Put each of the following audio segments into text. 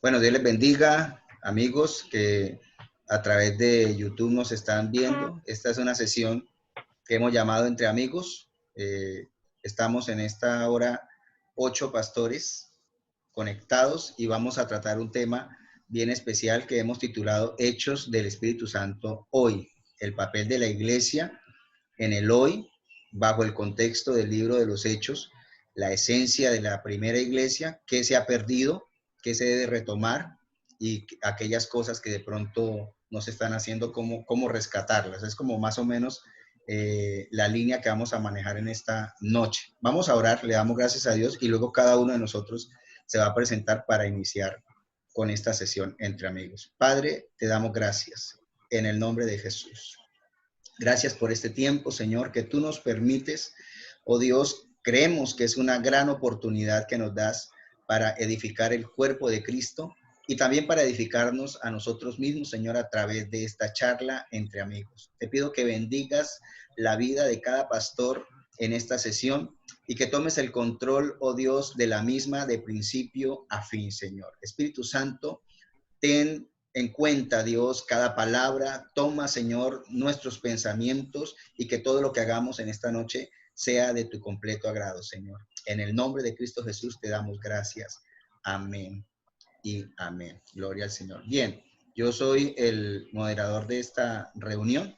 Bueno, Dios les bendiga, amigos que a través de YouTube nos están viendo. Esta es una sesión que hemos llamado Entre Amigos. Estamos en esta hora 8 pastores conectados y vamos a tratar un tema bien especial que hemos titulado Hechos del Espíritu Santo hoy. El papel de la iglesia en el hoy, bajo el contexto del libro de los Hechos, la esencia de la primera iglesia, qué se ha perdido, qué se debe retomar y aquellas cosas que de pronto no se están haciendo, cómo rescatarlas. Es como más o menos la línea que vamos a manejar en esta noche. Vamos a orar, le damos gracias a Dios y luego cada uno de nosotros se va a presentar para iniciar con esta sesión entre amigos. Padre, te damos gracias en el nombre de Jesús. Gracias por este tiempo, Señor, que tú nos permites. Oh Dios, creemos que es una gran oportunidad que nos das para edificar el cuerpo de Cristo y también para edificarnos a nosotros mismos, Señor, a través de esta charla entre amigos. Te pido que bendigas la vida de cada pastor en esta sesión y que tomes el control, oh Dios, de la misma de principio a fin, Señor. Espíritu Santo, ten en cuenta, Dios, cada palabra. Toma, Señor, nuestros pensamientos y que todo lo que hagamos en esta noche sea de tu completo agrado, Señor. En el nombre de Cristo Jesús te damos gracias. Amén y amén. Gloria al Señor. Bien, yo soy el moderador de esta reunión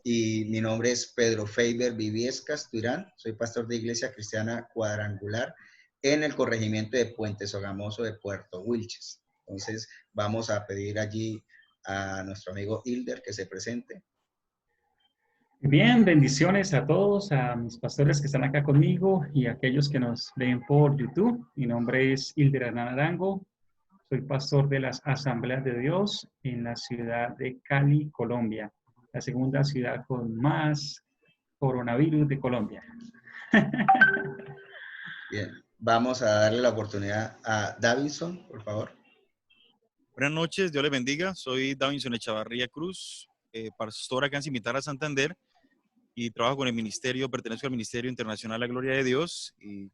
y mi nombre es Pedro Feiber Viviescas Durán. Soy pastor de Iglesia Cristiana Cuadrangular en el corregimiento de Puente Sogamoso de Puerto Wilches. Entonces, vamos a pedir allí a nuestro amigo Hilder que se presente. Bien, bendiciones a todos, a mis pastores que están acá conmigo y a aquellos que nos ven por YouTube. Mi nombre es Hilder Hernán Arango, soy pastor de las Asambleas de Dios en la ciudad de Cali, Colombia, la segunda ciudad con más coronavirus de Colombia. Bien, vamos a darle la oportunidad a Davinson, por favor. Buenas noches, Dios les bendiga. Soy Davinson Echavarría Cruz, pastor acá en Cimitarra, Santander, y trabajo con el ministerio, pertenezco al Ministerio Internacional La Gloria de Dios. Y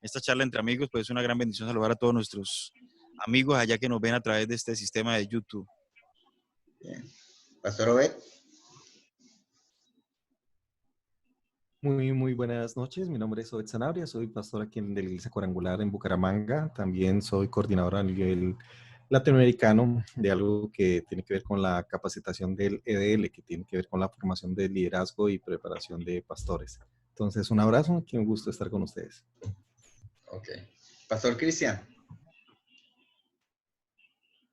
esta charla entre amigos, pues es una gran bendición saludar a todos nuestros amigos allá que nos ven a través de este sistema de YouTube. Bien. Pastor Obed. Muy buenas noches. Mi nombre es Obed Sanabria, soy pastor aquí en la Iglesia Cuadrangular en Bucaramanga. También soy coordinador a nivel latinoamericano de algo que tiene que ver con la capacitación del EDL, que tiene que ver con la formación de liderazgo y preparación de pastores. Entonces, un abrazo, qué un gusto estar con ustedes. Ok. Pastor Cristian.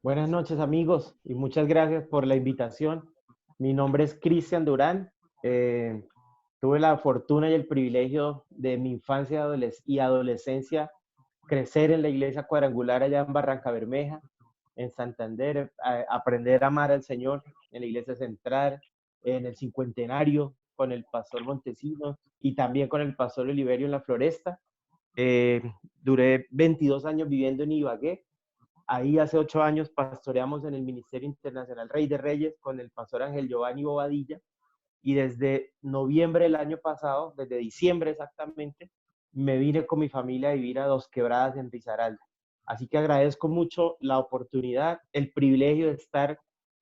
Buenas noches, amigos, y muchas gracias por la invitación. Mi nombre es Cristian Durán. Tuve la fortuna y el privilegio de mi infancia y adolescencia crecer en la iglesia cuadrangular allá en Barranca Bermeja, en Santander, aprender a amar al Señor en la iglesia central, en el cincuentenario, con el pastor Montesinos y también con el pastor Oliverio en la Floresta. Duré 22 años viviendo en Ibagué. Ahí hace 8 años pastoreamos en el Ministerio Internacional Rey de Reyes con el pastor Ángel Giovanni Bobadilla. Y desde noviembre del año pasado, desde diciembre exactamente, me vine con mi familia a vivir a Dos Quebradas en Risaralda. Así que agradezco mucho la oportunidad, el privilegio de estar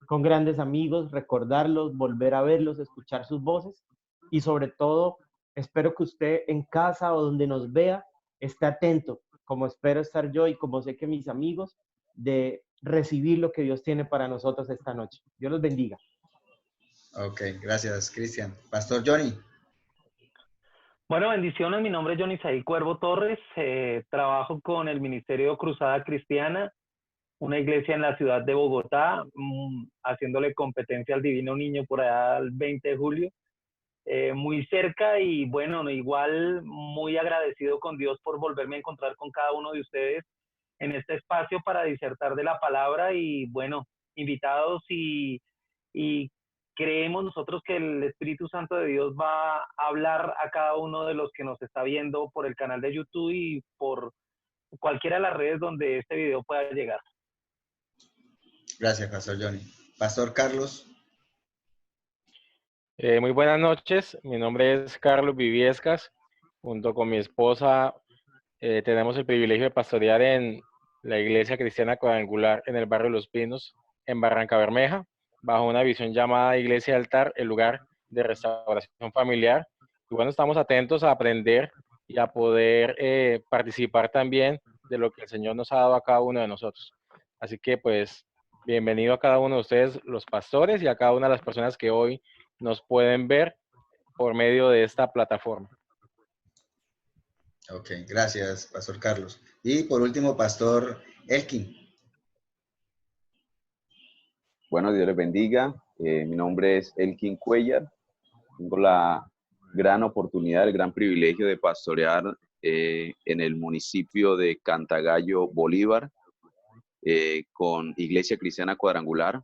con grandes amigos, recordarlos, volver a verlos, escuchar sus voces y sobre todo espero que usted en casa o donde nos vea esté atento, como espero estar yo y como sé que mis amigos, de recibir lo que Dios tiene para nosotros esta noche. Dios los bendiga. Ok, gracias, Cristian. Pastor Johnny. Bueno, bendiciones. Mi nombre es Johnny Saí Cuervo Torres. Trabajo con el Ministerio Cruzada Cristiana, una iglesia en la ciudad de Bogotá, haciéndole competencia al Divino Niño por allá el 20 de julio. Muy cerca y bueno, igual muy agradecido con Dios por volverme a encontrar con cada uno de ustedes en este espacio para disertar de la palabra y bueno, invitados y creemos nosotros que el Espíritu Santo de Dios va a hablar a cada uno de los que nos está viendo por el canal de YouTube y por cualquiera de las redes donde este video pueda llegar. Gracias, Pastor Johnny. Pastor Carlos. Muy buenas noches, mi nombre es Carlos Viviescas. Junto con mi esposa tenemos el privilegio de pastorear en la Iglesia Cristiana Cuadrangular en el barrio Los Pinos, en Barranca Bermeja, bajo una visión llamada Iglesia Altar, el lugar de restauración familiar. Y bueno, estamos atentos a aprender y a poder participar también de lo que el Señor nos ha dado a cada uno de nosotros. Así que pues, bienvenido a cada uno de ustedes, los pastores, y a cada una de las personas que hoy nos pueden ver por medio de esta plataforma. Ok, gracias, Pastor Carlos. Y por último, Pastor Elkin. Bueno, Dios les bendiga. Mi nombre es Elkin Cuellar. Tengo la gran oportunidad, el gran privilegio de pastorear en el municipio de Cantagallo, Bolívar, con Iglesia Cristiana Cuadrangular.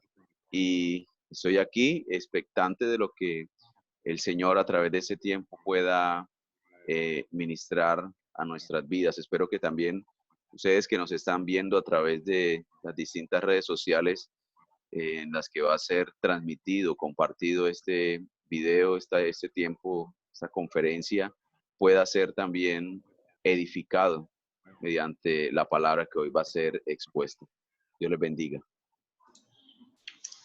Y estoy aquí expectante de lo que el Señor a través de ese tiempo pueda ministrar a nuestras vidas. Espero que también ustedes que nos están viendo a través de las distintas redes sociales en las que va a ser transmitido, compartido este video, este tiempo, esta conferencia, pueda ser también edificado mediante la palabra que hoy va a ser expuesta. Dios les bendiga.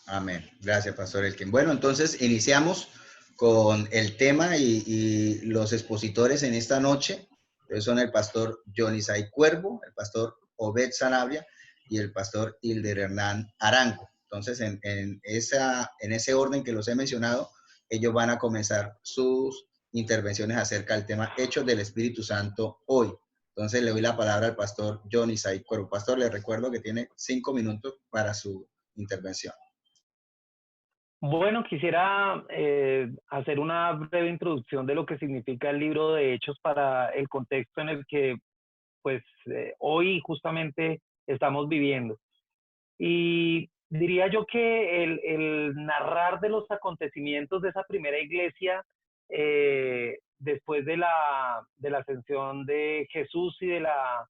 Amén. Gracias, Pastor Elkin. Bueno, entonces iniciamos con el tema y los expositores en esta noche. Ellos son el pastor Jonisay Cuervo, el pastor Obed Sanabria y el pastor Hilder Hernán Arango. Entonces, en ese orden que los he mencionado, ellos van a comenzar sus intervenciones acerca del tema Hechos del Espíritu Santo hoy. Entonces, le doy la palabra al pastor Jonisay Cuervo. Pastor, le recuerdo que tiene 5 minutos para su intervención. Bueno, quisiera hacer una breve introducción de lo que significa el libro de Hechos para el contexto en el que pues hoy justamente estamos viviendo. Y diría yo que el narrar de los acontecimientos de esa primera iglesia después de la ascensión de Jesús y de la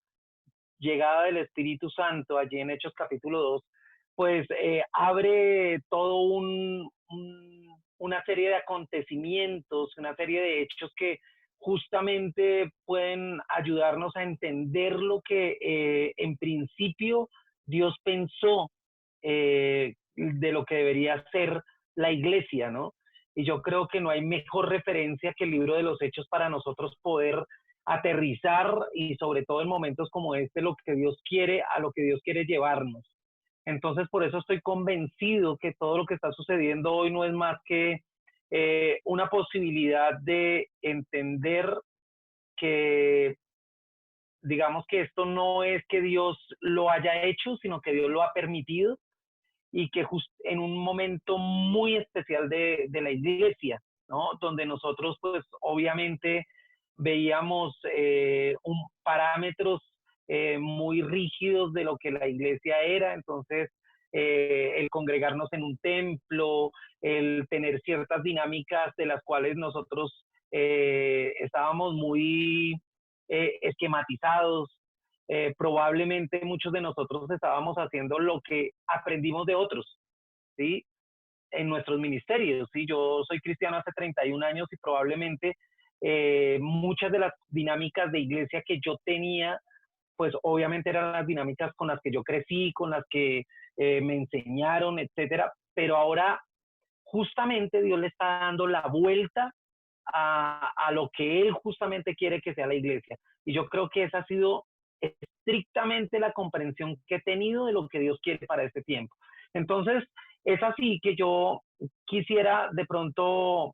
llegada del Espíritu Santo allí en Hechos capítulo 2, pues abre todo una serie de acontecimientos, una serie de hechos que justamente pueden ayudarnos a entender lo que en principio Dios pensó de lo que debería ser la iglesia, ¿no? Y yo creo que no hay mejor referencia que el libro de los Hechos para nosotros poder aterrizar y sobre todo en momentos como este lo que Dios quiere, a lo que Dios quiere llevarnos. Entonces por eso estoy convencido que todo lo que está sucediendo hoy no es más que una posibilidad de entender que digamos que esto no es que Dios lo haya hecho, sino que Dios lo ha permitido y que en un momento muy especial de la iglesia, ¿no? Donde nosotros pues obviamente veíamos parámetros muy rígidos de lo que la iglesia era, entonces el congregarnos en un templo, el tener ciertas dinámicas de las cuales nosotros estábamos muy esquematizados. Probablemente muchos de nosotros estábamos haciendo lo que aprendimos de otros, ¿sí? En nuestros ministerios, ¿sí? Yo soy cristiano hace 31 años y probablemente muchas de las dinámicas de iglesia que yo tenía, pues obviamente eran las dinámicas con las que yo crecí, con las que me enseñaron, etcétera, pero ahora justamente Dios le está dando la vuelta a lo que Él justamente quiere que sea la iglesia. Y yo creo que esa ha sido estrictamente la comprensión que he tenido de lo que Dios quiere para este tiempo. Entonces, es así que yo quisiera de pronto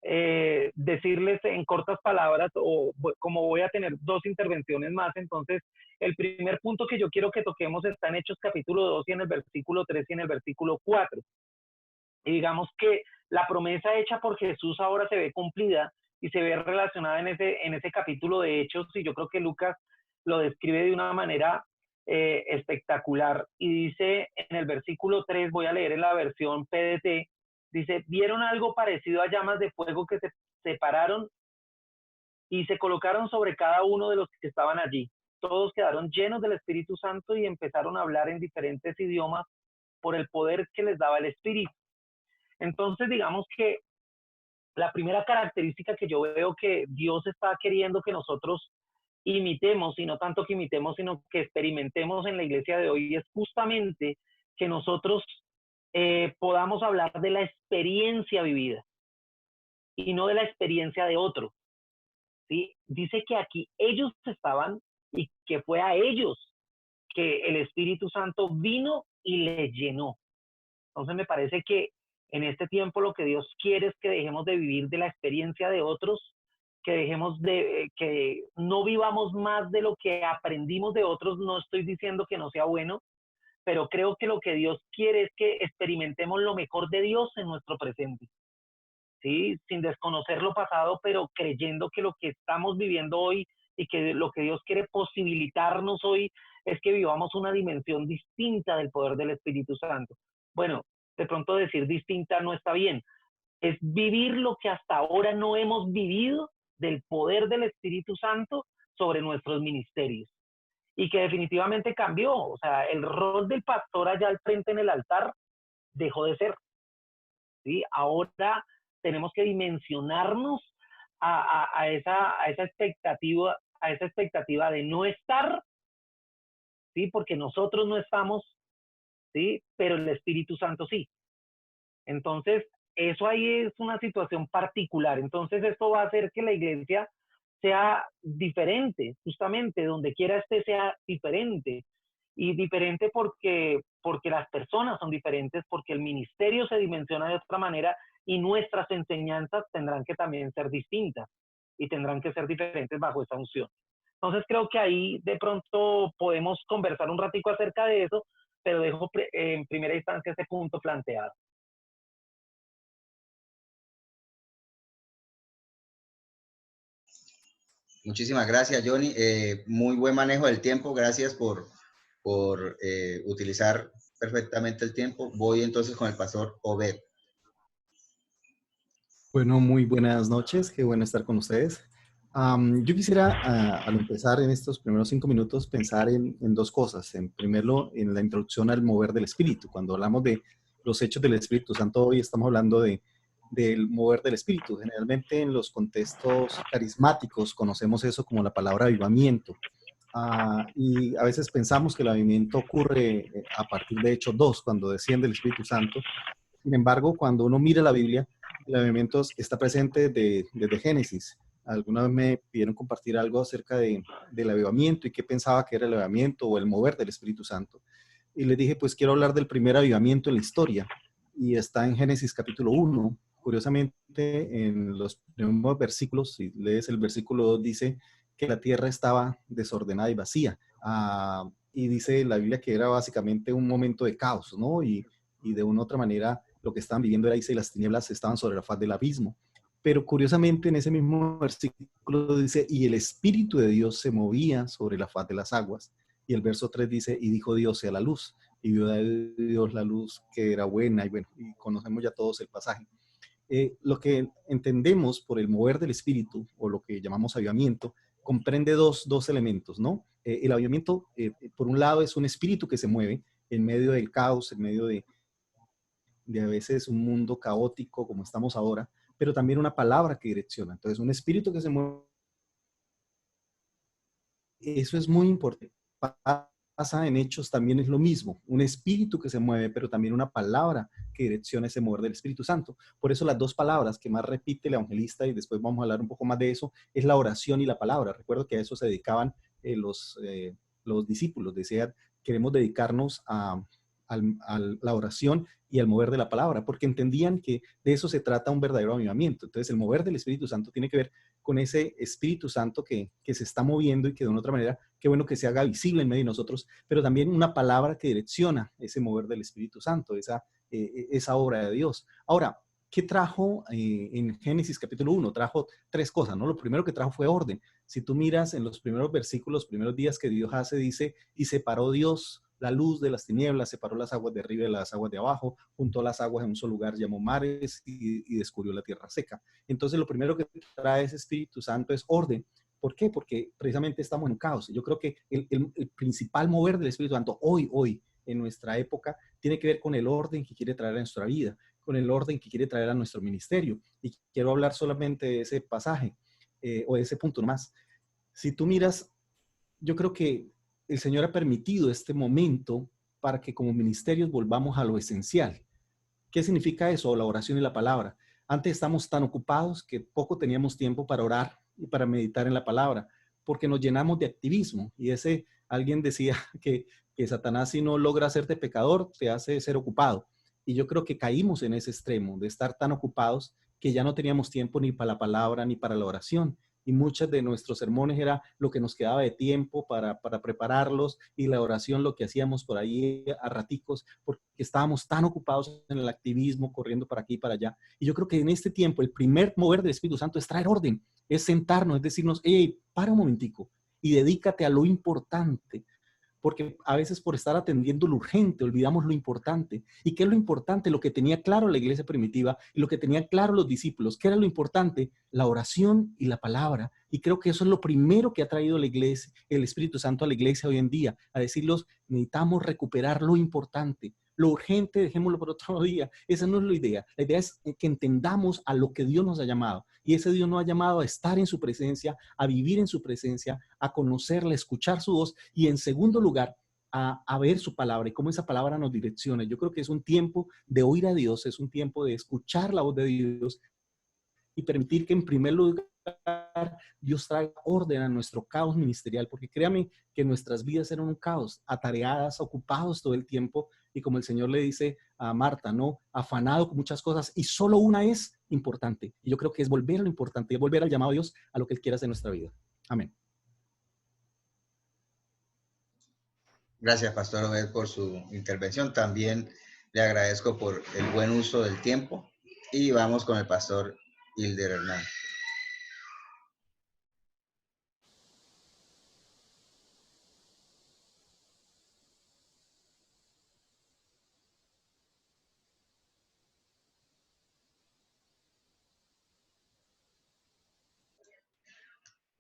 decirles en cortas palabras, o como voy a tener 2 intervenciones más, entonces el primer punto que yo quiero que toquemos está en Hechos capítulo 2 y en el versículo 3 y en el versículo 4. Y digamos que la promesa hecha por Jesús ahora se ve cumplida y se ve relacionada en ese capítulo de Hechos, y yo creo que Lucas lo describe de una manera espectacular. Y dice en el versículo 3, voy a leer en la versión PDT, dice, vieron algo parecido a llamas de fuego que se separaron y se colocaron sobre cada uno de los que estaban allí. Todos quedaron llenos del Espíritu Santo y empezaron a hablar en diferentes idiomas por el poder que les daba el Espíritu. Entonces, digamos que la primera característica que yo veo que Dios está queriendo que nosotros imitemos, y no tanto que imitemos, sino que experimentemos en la iglesia de hoy, es justamente que nosotros podamos hablar de la experiencia vivida y no de la experiencia de otro, ¿sí? Dice que aquí ellos estaban y que fue a ellos que el Espíritu Santo vino y les llenó. Entonces me parece que en este tiempo lo que Dios quiere es que dejemos de vivir de la experiencia de otros, que dejemos que no vivamos más de lo que aprendimos de otros. No estoy diciendo que no sea bueno, pero creo que lo que Dios quiere es que experimentemos lo mejor de Dios en nuestro presente, ¿sí? Sin desconocer lo pasado, pero creyendo que lo que estamos viviendo hoy y que lo que Dios quiere posibilitarnos hoy es que vivamos una dimensión distinta del poder del Espíritu Santo. Bueno, de pronto decir distinta no está bien, es vivir lo que hasta ahora no hemos vivido del poder del Espíritu Santo sobre nuestros ministerios. Y que definitivamente cambió. O sea, el rol del pastor allá al frente en el altar dejó de ser, ¿sí? Ahora tenemos que dimensionarnos a esa expectativa de no estar, ¿sí? Porque nosotros no estamos, ¿sí? Pero el Espíritu Santo sí. Entonces, eso ahí es una situación particular. Entonces, esto va a hacer que la iglesia sea diferente, justamente, donde quiera esté sea diferente. Y diferente porque las personas son diferentes, porque el ministerio se dimensiona de otra manera y nuestras enseñanzas tendrán que también ser distintas y tendrán que ser diferentes bajo esa unción. Entonces, creo que ahí de pronto podemos conversar un ratico acerca de eso, pero dejo en primera instancia ese punto planteado. Muchísimas gracias, Johnny. Muy buen manejo del tiempo. Gracias por utilizar perfectamente el tiempo. Voy entonces con el pastor Obed. Bueno, muy buenas noches. Qué bueno estar con ustedes. Yo quisiera, al empezar en estos primeros 5 minutos, pensar en dos cosas. En primero, en la introducción al mover del Espíritu. Cuando hablamos de los hechos del Espíritu Santo, hoy estamos hablando del mover del Espíritu. Generalmente en los contextos carismáticos conocemos eso como la palabra avivamiento. Y a veces pensamos que el avivamiento ocurre a partir de Hechos 2, cuando desciende el Espíritu Santo. Sin embargo, cuando uno mira la Biblia, el avivamiento está presente desde Génesis. Alguna vez me pidieron compartir algo acerca del avivamiento y qué pensaba que era el avivamiento o el mover del Espíritu Santo. Y les dije, pues quiero hablar del primer avivamiento en la historia. Y está en Génesis capítulo 1. Curiosamente, en los primeros versículos, si lees el versículo 2, dice que la tierra estaba desordenada y vacía. Y dice la Biblia que era básicamente un momento de caos, ¿no? Y de una u otra manera lo que estaban viviendo era, dice, las tinieblas estaban sobre la faz del abismo. Pero curiosamente en ese mismo versículo dice, y el Espíritu de Dios se movía sobre la faz de las aguas. Y el verso 3 dice, y dijo Dios sea la luz. Y vio Dios la luz que era buena. Y bueno, y conocemos ya todos el pasaje. Lo que entendemos por el mover del Espíritu, o lo que llamamos avivamiento, comprende dos elementos, ¿no? El avivamiento, por un lado, es un espíritu que se mueve en medio del caos, en medio de a veces un mundo caótico como estamos ahora, pero también una palabra que direcciona. Entonces, un espíritu que se mueve, eso es muy importante. Pasa en Hechos también es lo mismo, un espíritu que se mueve, pero también una palabra que direcciona ese mover del Espíritu Santo. Por eso las dos palabras que más repite el evangelista, y después vamos a hablar un poco más de eso, es la oración y la palabra. Recuerdo que a eso se dedicaban los discípulos, decían, queremos dedicarnos a la oración y al mover de la palabra, porque entendían que de eso se trata un verdadero avivamiento. Entonces, el mover del Espíritu Santo tiene que ver con ese Espíritu Santo que se está moviendo y que de una otra manera, qué bueno que se haga visible en medio de nosotros, pero también una palabra que direcciona ese mover del Espíritu Santo, esa obra de Dios. Ahora, ¿qué trajo en Génesis capítulo 1? Trajo 3 cosas, ¿no? Lo primero que trajo fue orden. Si tú miras en los primeros versículos, los primeros días que Dios hace, dice, y separó Dios la luz de las tinieblas, separó las aguas de arriba de las aguas de abajo, juntó las aguas en un solo lugar, llamó mares y descubrió la tierra seca. Entonces, lo primero que trae ese Espíritu Santo es orden. ¿Por qué? Porque precisamente estamos en caos. Yo creo que el principal mover del Espíritu Santo hoy, en nuestra época, tiene que ver con el orden que quiere traer a nuestra vida, con el orden que quiere traer a nuestro ministerio. Y quiero hablar solamente de ese pasaje o de ese punto más. Si tú miras, yo creo que el Señor ha permitido este momento para que como ministerios volvamos a lo esencial. ¿Qué significa eso? La oración y la palabra. Antes estamos tan ocupados que poco teníamos tiempo para orar y para meditar en la palabra, porque nos llenamos de activismo. Y alguien decía que Satanás, si no logra hacerte pecador, te hace ser ocupado. Y yo creo que caímos en ese extremo de estar tan ocupados que ya no teníamos tiempo ni para la palabra ni para la oración. Y muchos de nuestros sermones era lo que nos quedaba de tiempo para prepararlos, y la oración lo que hacíamos por ahí a raticos, porque estábamos tan ocupados en el activismo, corriendo para aquí y para allá. Y yo creo que en este tiempo el primer mover del Espíritu Santo es traer orden, es sentarnos, es decirnos, hey, para un momentico y dedícate a lo importante. Porque a veces por estar atendiendo lo urgente olvidamos lo importante. ¿Y qué es lo importante? Lo que tenía claro la iglesia primitiva y lo que tenían claro los discípulos. ¿Qué era lo importante? La oración y la palabra. Y creo que eso es lo primero que ha traído la iglesia, el Espíritu Santo a la iglesia hoy en día, a decirlos, necesitamos recuperar lo importante. Lo urgente, dejémoslo por otro día. Esa no es la idea. La idea es que entendamos a lo que Dios nos ha llamado. Y ese Dios nos ha llamado a estar en su presencia, a vivir en su presencia, a conocerle, a escuchar su voz, y en segundo lugar, a ver su palabra y cómo esa palabra nos direcciona. Yo creo que es un tiempo de oír a Dios, es un tiempo de escuchar la voz de Dios y permitir que en primer lugar Dios traiga orden a nuestro caos ministerial, porque créame que nuestras vidas eran un caos, atareadas, ocupados todo el tiempo, y como el Señor le dice a Marta, ¿no? Afanado con muchas cosas, y solo una es importante. Y yo creo que es volver a lo importante, es volver al llamado de Dios a lo que Él quiere hacer en nuestra vida. Amén. Gracias, Pastor Obed, por su intervención. También le agradezco por el buen uso del tiempo. Y vamos con el Pastor Hilder Hernán.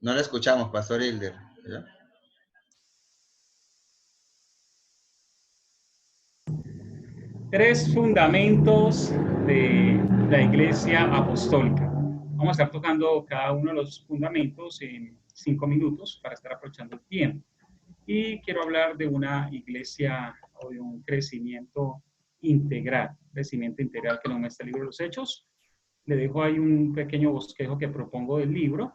No le escuchamos, Pastor Hilder, ¿verdad? Tres fundamentos de la Iglesia Apostólica. Vamos a estar tocando cada uno de los fundamentos en 5 minutos para estar aprovechando el tiempo. Y quiero hablar de una iglesia o de un crecimiento integral que nos muestra el libro de los Hechos. Le dejo ahí un pequeño bosquejo que propongo del libro.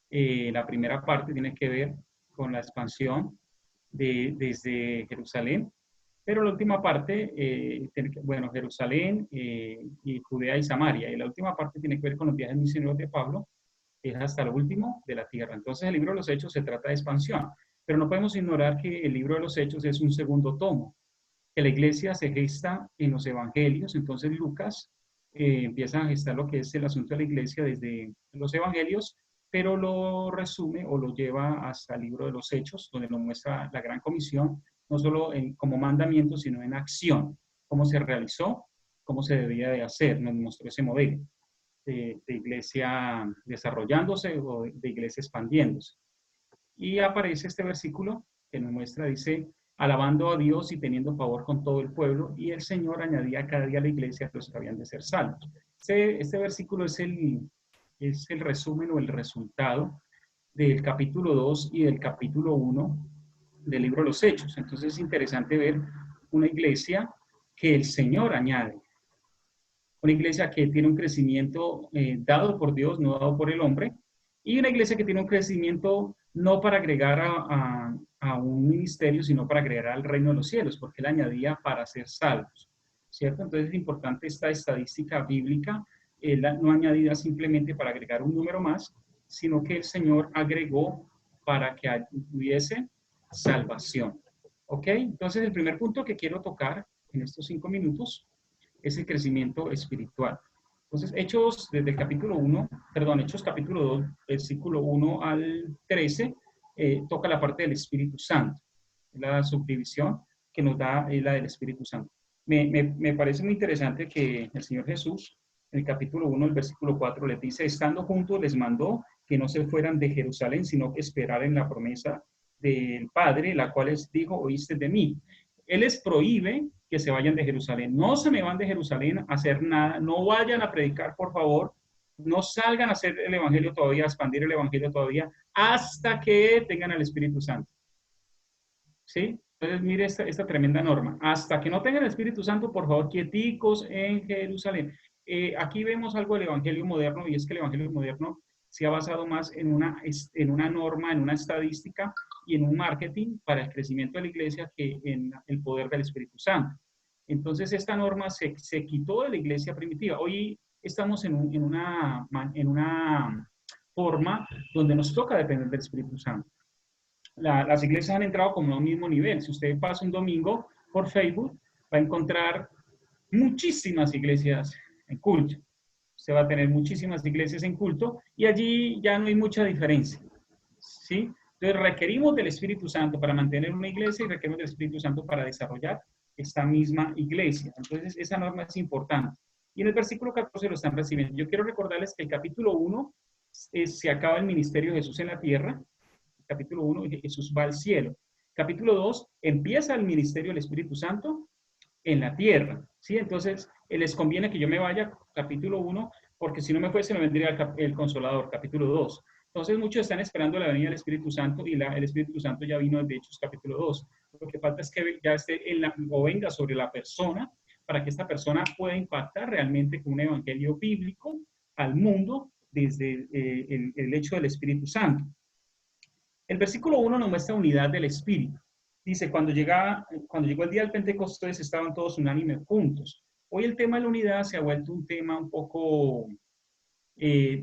La primera parte tiene que ver con la expansión desde Jerusalén, pero la última parte, Jerusalén y Judea y Samaria, y la última parte tiene que ver con los viajes misioneros de Pablo, que es hasta lo último de la tierra. Entonces el libro de los Hechos se trata de expansión, pero no podemos ignorar que el libro de los Hechos es un segundo tomo, que la iglesia se gesta en los evangelios. Entonces Lucas empieza a gestar lo que es el asunto de la iglesia desde los evangelios, pero lo resume o lo lleva hasta el libro de los Hechos, donde nos muestra la gran comisión, no solo como mandamiento, sino en acción, cómo se realizó, cómo se debía de hacer. Nos mostró ese modelo de iglesia desarrollándose o de iglesia expandiéndose. Y aparece este versículo que nos muestra, dice, alabando a Dios y teniendo favor con todo el pueblo, y el Señor añadía cada día a la iglesia a los que habían de ser salvos. Este versículo es el resumen o el resultado del capítulo 2 y del capítulo 1 del libro de los Hechos. Entonces es interesante ver una iglesia que el Señor añade, una iglesia que tiene un crecimiento dado por Dios, no dado por el hombre, y una iglesia que tiene un crecimiento no para agregar a un ministerio, sino para agregar al reino de los cielos, porque él añadía para ser salvos, ¿cierto? Entonces es importante esta estadística bíblica, no añadida simplemente para agregar un número más, sino que el Señor agregó para que hubiese salvación. ¿Ok? Entonces el primer punto que quiero tocar en estos 5 minutos es el crecimiento espiritual. Entonces, Hechos capítulo 2, versículo 1 al 13, toca la parte del Espíritu Santo. La subdivisión que nos da es la del Espíritu Santo. Me parece muy interesante que el Señor Jesús, en el capítulo 1, el versículo 4, les dice, estando juntos les mandó que no se fueran de Jerusalén, sino que esperaran la promesa del Padre, la cual les dijo, oíste de mí. Él les prohíbe que se vayan de Jerusalén. No se me van de Jerusalén a hacer nada, no vayan a predicar, por favor, No salgan a hacer el evangelio todavía, a expandir el evangelio todavía, hasta que tengan al Espíritu Santo. ¿Sí? Entonces, mire esta tremenda norma. Hasta que no tengan el Espíritu Santo, por favor, quieticos en Jerusalén. Aquí vemos algo del evangelio moderno, y es que el evangelio moderno se ha basado más en una norma, en una estadística y en un marketing para el crecimiento de la iglesia que en el poder del Espíritu Santo. Entonces, esta norma se quitó de la iglesia primitiva. Hoy estamos en una forma donde nos toca depender del Espíritu Santo. Las iglesias han entrado como a un mismo nivel. Si usted pasa un domingo por Facebook, va a encontrar muchísimas iglesias en culto. Usted va a tener muchísimas iglesias en culto y allí ya no hay mucha diferencia. ¿Sí? Entonces requerimos del Espíritu Santo para mantener una iglesia y requerimos del Espíritu Santo para desarrollar esta misma iglesia. Entonces esa norma es importante. Y en el versículo 14 lo están recibiendo. Yo quiero recordarles que el capítulo 1 se acaba el ministerio de Jesús en la tierra. Capítulo 1, Jesús va al cielo. Capítulo 2, empieza el ministerio del Espíritu Santo en la tierra. ¿Sí? Entonces, les conviene que yo me vaya, capítulo 1, porque si no me fuese, me vendría el Consolador, capítulo 2. Entonces, muchos están esperando la venida del Espíritu Santo y el Espíritu Santo ya vino de Hechos, capítulo 2. Lo que falta es que ya esté o venga sobre la persona para que esta persona pueda impactar realmente con un evangelio bíblico al mundo desde el hecho del Espíritu Santo. El versículo 1 nos muestra unidad del Espíritu. Dice, cuando llegó el día del Pentecostés, estaban todos unánimes juntos. Hoy el tema de la unidad se ha vuelto un tema un poco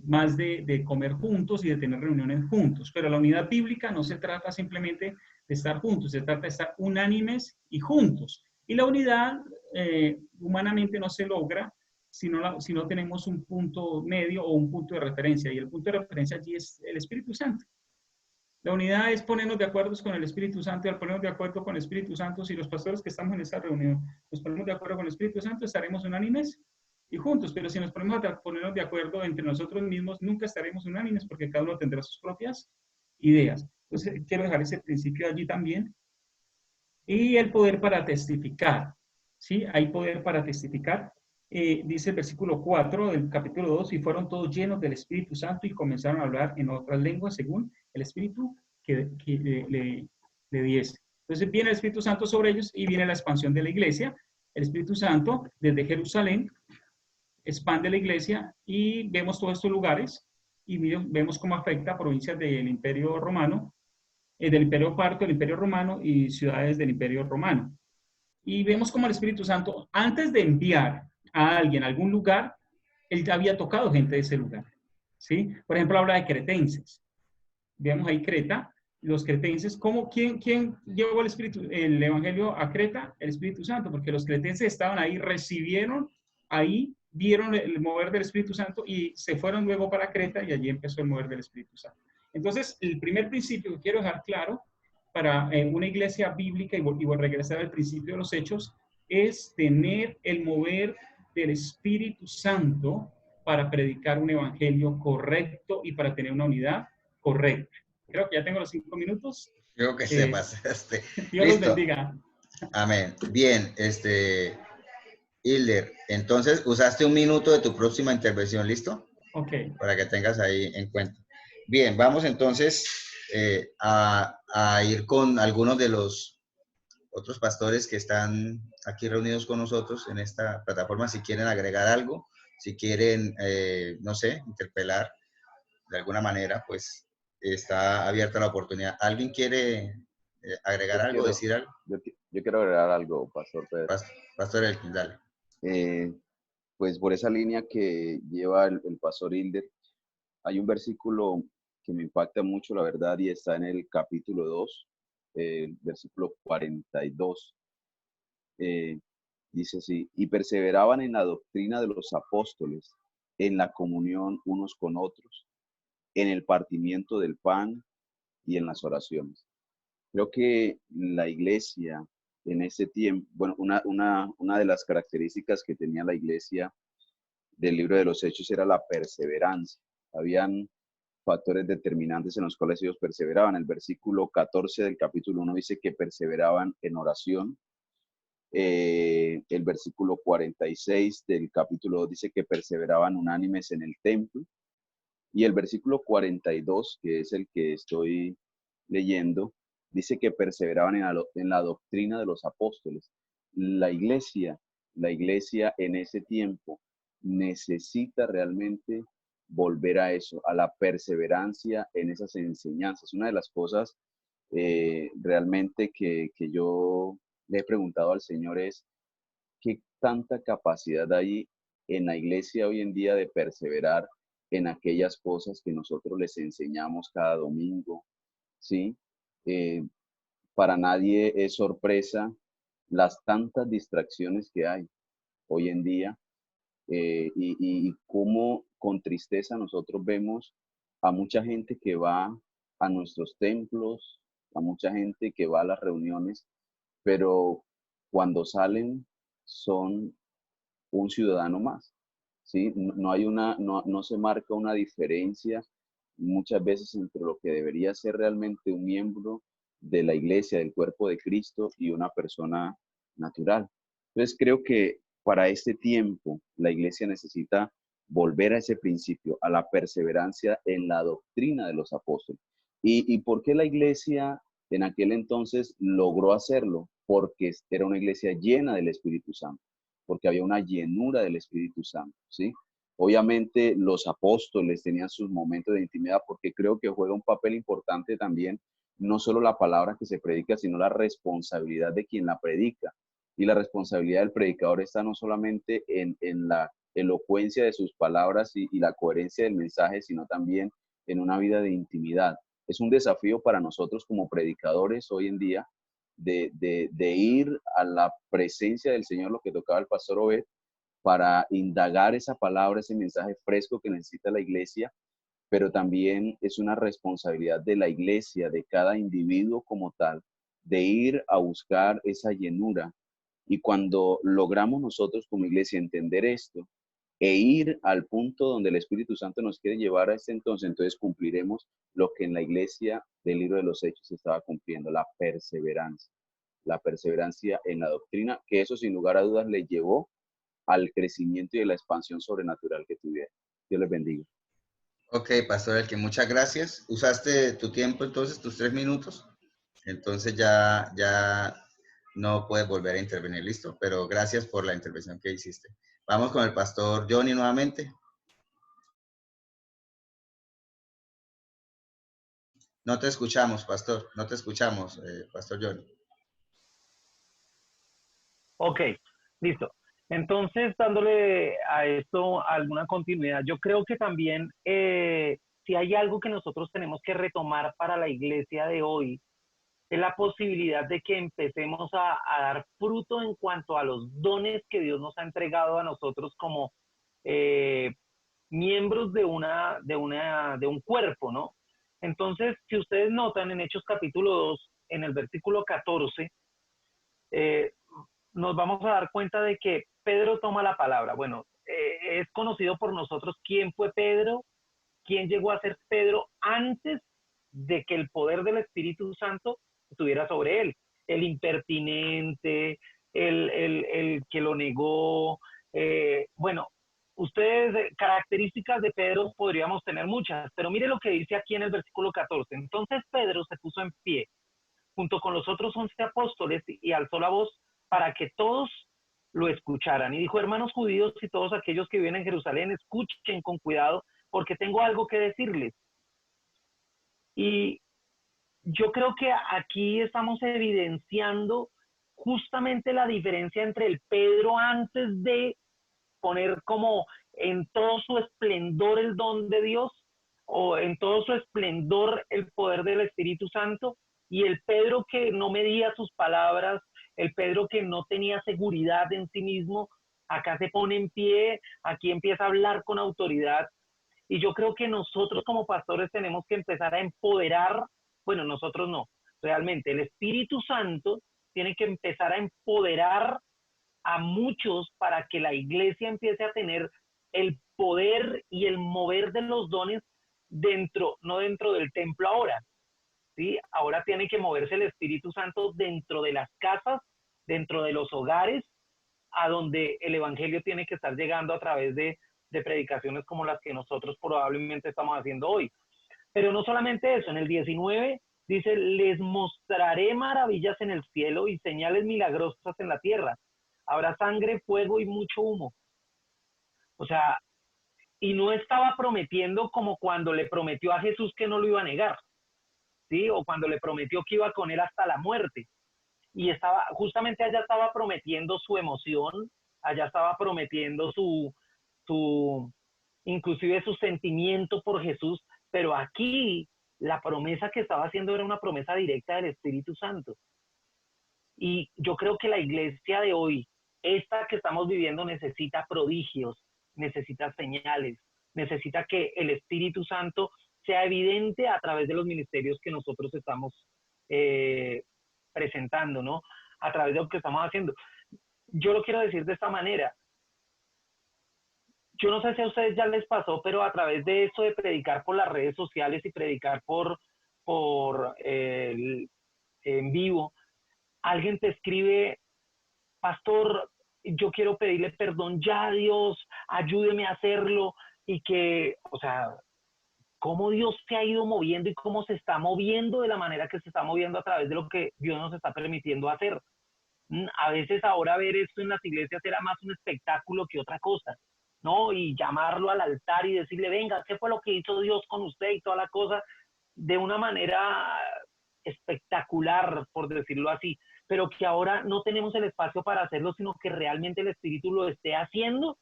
más de comer juntos y de tener reuniones juntos. Pero la unidad bíblica no se trata simplemente de estar juntos, se trata de estar unánimes y juntos. Y la unidad humanamente no se logra si no tenemos un punto medio o un punto de referencia. Y el punto de referencia allí es el Espíritu Santo. La unidad es ponernos de acuerdo con el Espíritu Santo, y al ponernos de acuerdo con el Espíritu Santo, si los pastores que estamos en esta reunión nos ponemos de acuerdo con el Espíritu Santo, estaremos unánimes y juntos, pero si nos ponemos a ponernos de acuerdo entre nosotros mismos, nunca estaremos unánimes porque cada uno tendrá sus propias ideas. Entonces, quiero dejar ese principio allí también. Y el poder para testificar, ¿sí? Hay poder para testificar. Dice el versículo 4 del capítulo 2, y fueron todos llenos del Espíritu Santo y comenzaron a hablar en otras lenguas según el Espíritu que le diese. Entonces viene el Espíritu Santo sobre ellos y viene la expansión de la iglesia. El Espíritu Santo desde Jerusalén expande la iglesia y vemos todos estos lugares y vemos cómo afecta a provincias del Imperio Romano, del Imperio Parto, del Imperio Romano y ciudades del Imperio Romano. Y vemos cómo el Espíritu Santo, antes de enviar a alguien a algún lugar, él ya había tocado gente de ese lugar. ¿Sí? Por ejemplo, habla de cretenses. Veamos ahí Creta, los cretenses, ¿quién llevó el evangelio a Creta? El Espíritu Santo, porque los cretenses estaban ahí, recibieron ahí, vieron el mover del Espíritu Santo y se fueron luego para Creta y allí empezó el mover del Espíritu Santo. Entonces, el primer principio que quiero dejar claro para una iglesia bíblica, y regresar al principio de los hechos, es tener el mover del Espíritu Santo para predicar un evangelio correcto y para tener una unidad correcta. Creo que ya tengo los 5 minutos. Creo que se pasaste. Dios los bendiga. Amén. Bien, Hilder, entonces usaste 1 minuto de tu próxima intervención, ¿listo? Ok. Para que tengas ahí en cuenta. Bien, vamos entonces a ir con algunos de los otros pastores que están aquí reunidos con nosotros en esta plataforma, si quieren agregar algo, si quieren, no sé, interpelar de alguna manera, pues está abierta la oportunidad. ¿Alguien quiere agregar algo, decir algo? Yo quiero agregar algo, Pastor Pedro. Pastor Elkin, dale. Pues por esa línea que lleva el Pastor Hilder, hay un versículo que me impacta mucho, la verdad, y está en el capítulo 2, versículo 42. Dice así, y perseveraban en la doctrina de los apóstoles, en la comunión unos con otros, en el partimiento del pan y en las oraciones. Creo que la iglesia en ese tiempo, bueno, una de las características que tenía la iglesia del libro de los Hechos era la perseverancia. Habían factores determinantes en los cuales ellos perseveraban. El versículo 14 del capítulo 1 dice que perseveraban en oración, El versículo 46 del capítulo 2 dice que perseveraban unánimes en el templo. Y el versículo 42, que es el que estoy leyendo, dice que perseveraban en la doctrina de los apóstoles. La iglesia en ese tiempo necesita realmente volver a eso, a la perseverancia en esas enseñanzas. Una de las cosas realmente que yo le he preguntado al Señor es, ¿qué tanta capacidad hay en la iglesia hoy en día de perseverar en aquellas cosas que nosotros les enseñamos cada domingo? ¿Sí? Eh, para nadie es sorpresa las tantas distracciones que hay hoy en día, y cómo con tristeza nosotros vemos a mucha gente que va a nuestros templos, a mucha gente que va a las reuniones, pero cuando salen son un ciudadano más, ¿sí? No hay no se marca una diferencia muchas veces entre lo que debería ser realmente un miembro de la iglesia, del cuerpo de Cristo, y una persona natural. Entonces creo que para este tiempo la iglesia necesita volver a ese principio, a la perseverancia en la doctrina de los apóstoles. ¿Y por qué la iglesia en aquel entonces logró hacerlo? Porque era una iglesia llena del Espíritu Santo, porque había una llenura del Espíritu Santo, ¿sí? Obviamente los apóstoles tenían sus momentos de intimidad, porque creo que juega un papel importante también, no solo la palabra que se predica, sino la responsabilidad de quien la predica. Y la responsabilidad del predicador está no solamente en la elocuencia de sus palabras y la coherencia del mensaje, sino también en una vida de intimidad. Es un desafío para nosotros como predicadores hoy en día de ir a la presencia del Señor, lo que tocaba el pastor Obed, para indagar esa palabra, ese mensaje fresco que necesita la iglesia, pero también es una responsabilidad de la iglesia, de cada individuo como tal, de ir a buscar esa llenura. Y cuando logramos nosotros como iglesia entender esto e ir al punto donde el Espíritu Santo nos quiere llevar a este entonces cumpliremos lo que en la iglesia del libro de los Hechos estaba cumpliendo, la perseverancia en la doctrina, que eso sin lugar a dudas le llevó al crecimiento y a la expansión sobrenatural que tuviera. Dios les bendiga. Ok, Pastor Elkin, muchas gracias. Usaste tu tiempo entonces, tus 3 minutos. Entonces ya no puedes volver a intervenir, listo. Pero gracias por la intervención que hiciste. Vamos con el Pastor Johnny nuevamente. No te escuchamos, Pastor. No te escuchamos, Pastor Johnny. Ok, listo. Entonces, dándole a esto alguna continuidad, yo creo que también si hay algo que nosotros tenemos que retomar para la iglesia de hoy, es la posibilidad de que empecemos a dar fruto en cuanto a los dones que Dios nos ha entregado a nosotros como miembros de un cuerpo, ¿no? Entonces, si ustedes notan en Hechos capítulo 2, en el versículo 14, nos vamos a dar cuenta de que Pedro toma la palabra. Bueno, es conocido por nosotros quién fue Pedro, quién llegó a ser Pedro antes de que el poder del Espíritu Santo estuviera sobre él. El impertinente, el que lo negó. Bueno, ustedes, características de Pedro podríamos tener muchas, pero mire lo que dice aquí en el versículo 14. Entonces Pedro se puso en pie junto con los otros 11 apóstoles y alzó la voz para que todos lo escucharan. Y dijo, hermanos judíos y todos aquellos que viven en Jerusalén, escuchen con cuidado porque tengo algo que decirles. Y yo creo que aquí estamos evidenciando justamente la diferencia entre el Pedro antes de poner como en todo su esplendor el don de Dios o en todo su esplendor el poder del Espíritu Santo, y el Pedro que no medía sus palabras, el Pedro que no tenía seguridad en sí mismo. Acá se pone en pie, aquí empieza a hablar con autoridad. Y yo creo que nosotros como pastores tenemos que empezar a empoderar, bueno, nosotros no, realmente el Espíritu Santo tiene que empezar a empoderar a muchos para que la iglesia empiece a tener el poder y el mover de los dones dentro, no dentro del templo ahora, ¿sí? Ahora tiene que moverse el Espíritu Santo dentro de las casas dentro de los hogares, a donde el evangelio tiene que estar llegando a través de predicaciones como las que nosotros probablemente estamos haciendo hoy. Pero no solamente eso, en el 19 dice, les mostraré maravillas en el cielo y señales milagrosas en la tierra. Habrá sangre, fuego y mucho humo. O sea, y no estaba prometiendo como cuando le prometió a Jesús que no lo iba a negar, ¿sí? O cuando le prometió que iba con él hasta la muerte. Y estaba, justamente allá estaba prometiendo su emoción, allá estaba prometiendo inclusive su sentimiento por Jesús, pero aquí la promesa que estaba haciendo era una promesa directa del Espíritu Santo. Y yo creo que la iglesia de hoy, esta que estamos viviendo, necesita prodigios, necesita señales, necesita que el Espíritu Santo sea evidente a través de los ministerios que nosotros estamos presentando, ¿no? A través de lo que estamos haciendo. Yo lo quiero decir de esta manera. Yo no sé si a ustedes ya les pasó, pero a través de esto de predicar por las redes sociales y predicar en vivo, alguien te escribe, pastor, yo quiero pedirle perdón ya a Dios, ayúdeme a hacerlo, y que, o sea, cómo Dios se ha ido moviendo y cómo se está moviendo de la manera que se está moviendo a través de lo que Dios nos está permitiendo hacer. A veces ahora ver esto en las iglesias era más un espectáculo que otra cosa, ¿no? Y llamarlo al altar y decirle, venga, ¿qué fue lo que hizo Dios con usted? Y toda la cosa, de una manera espectacular, por decirlo así, pero que ahora no tenemos el espacio para hacerlo, sino que realmente el Espíritu lo esté haciendo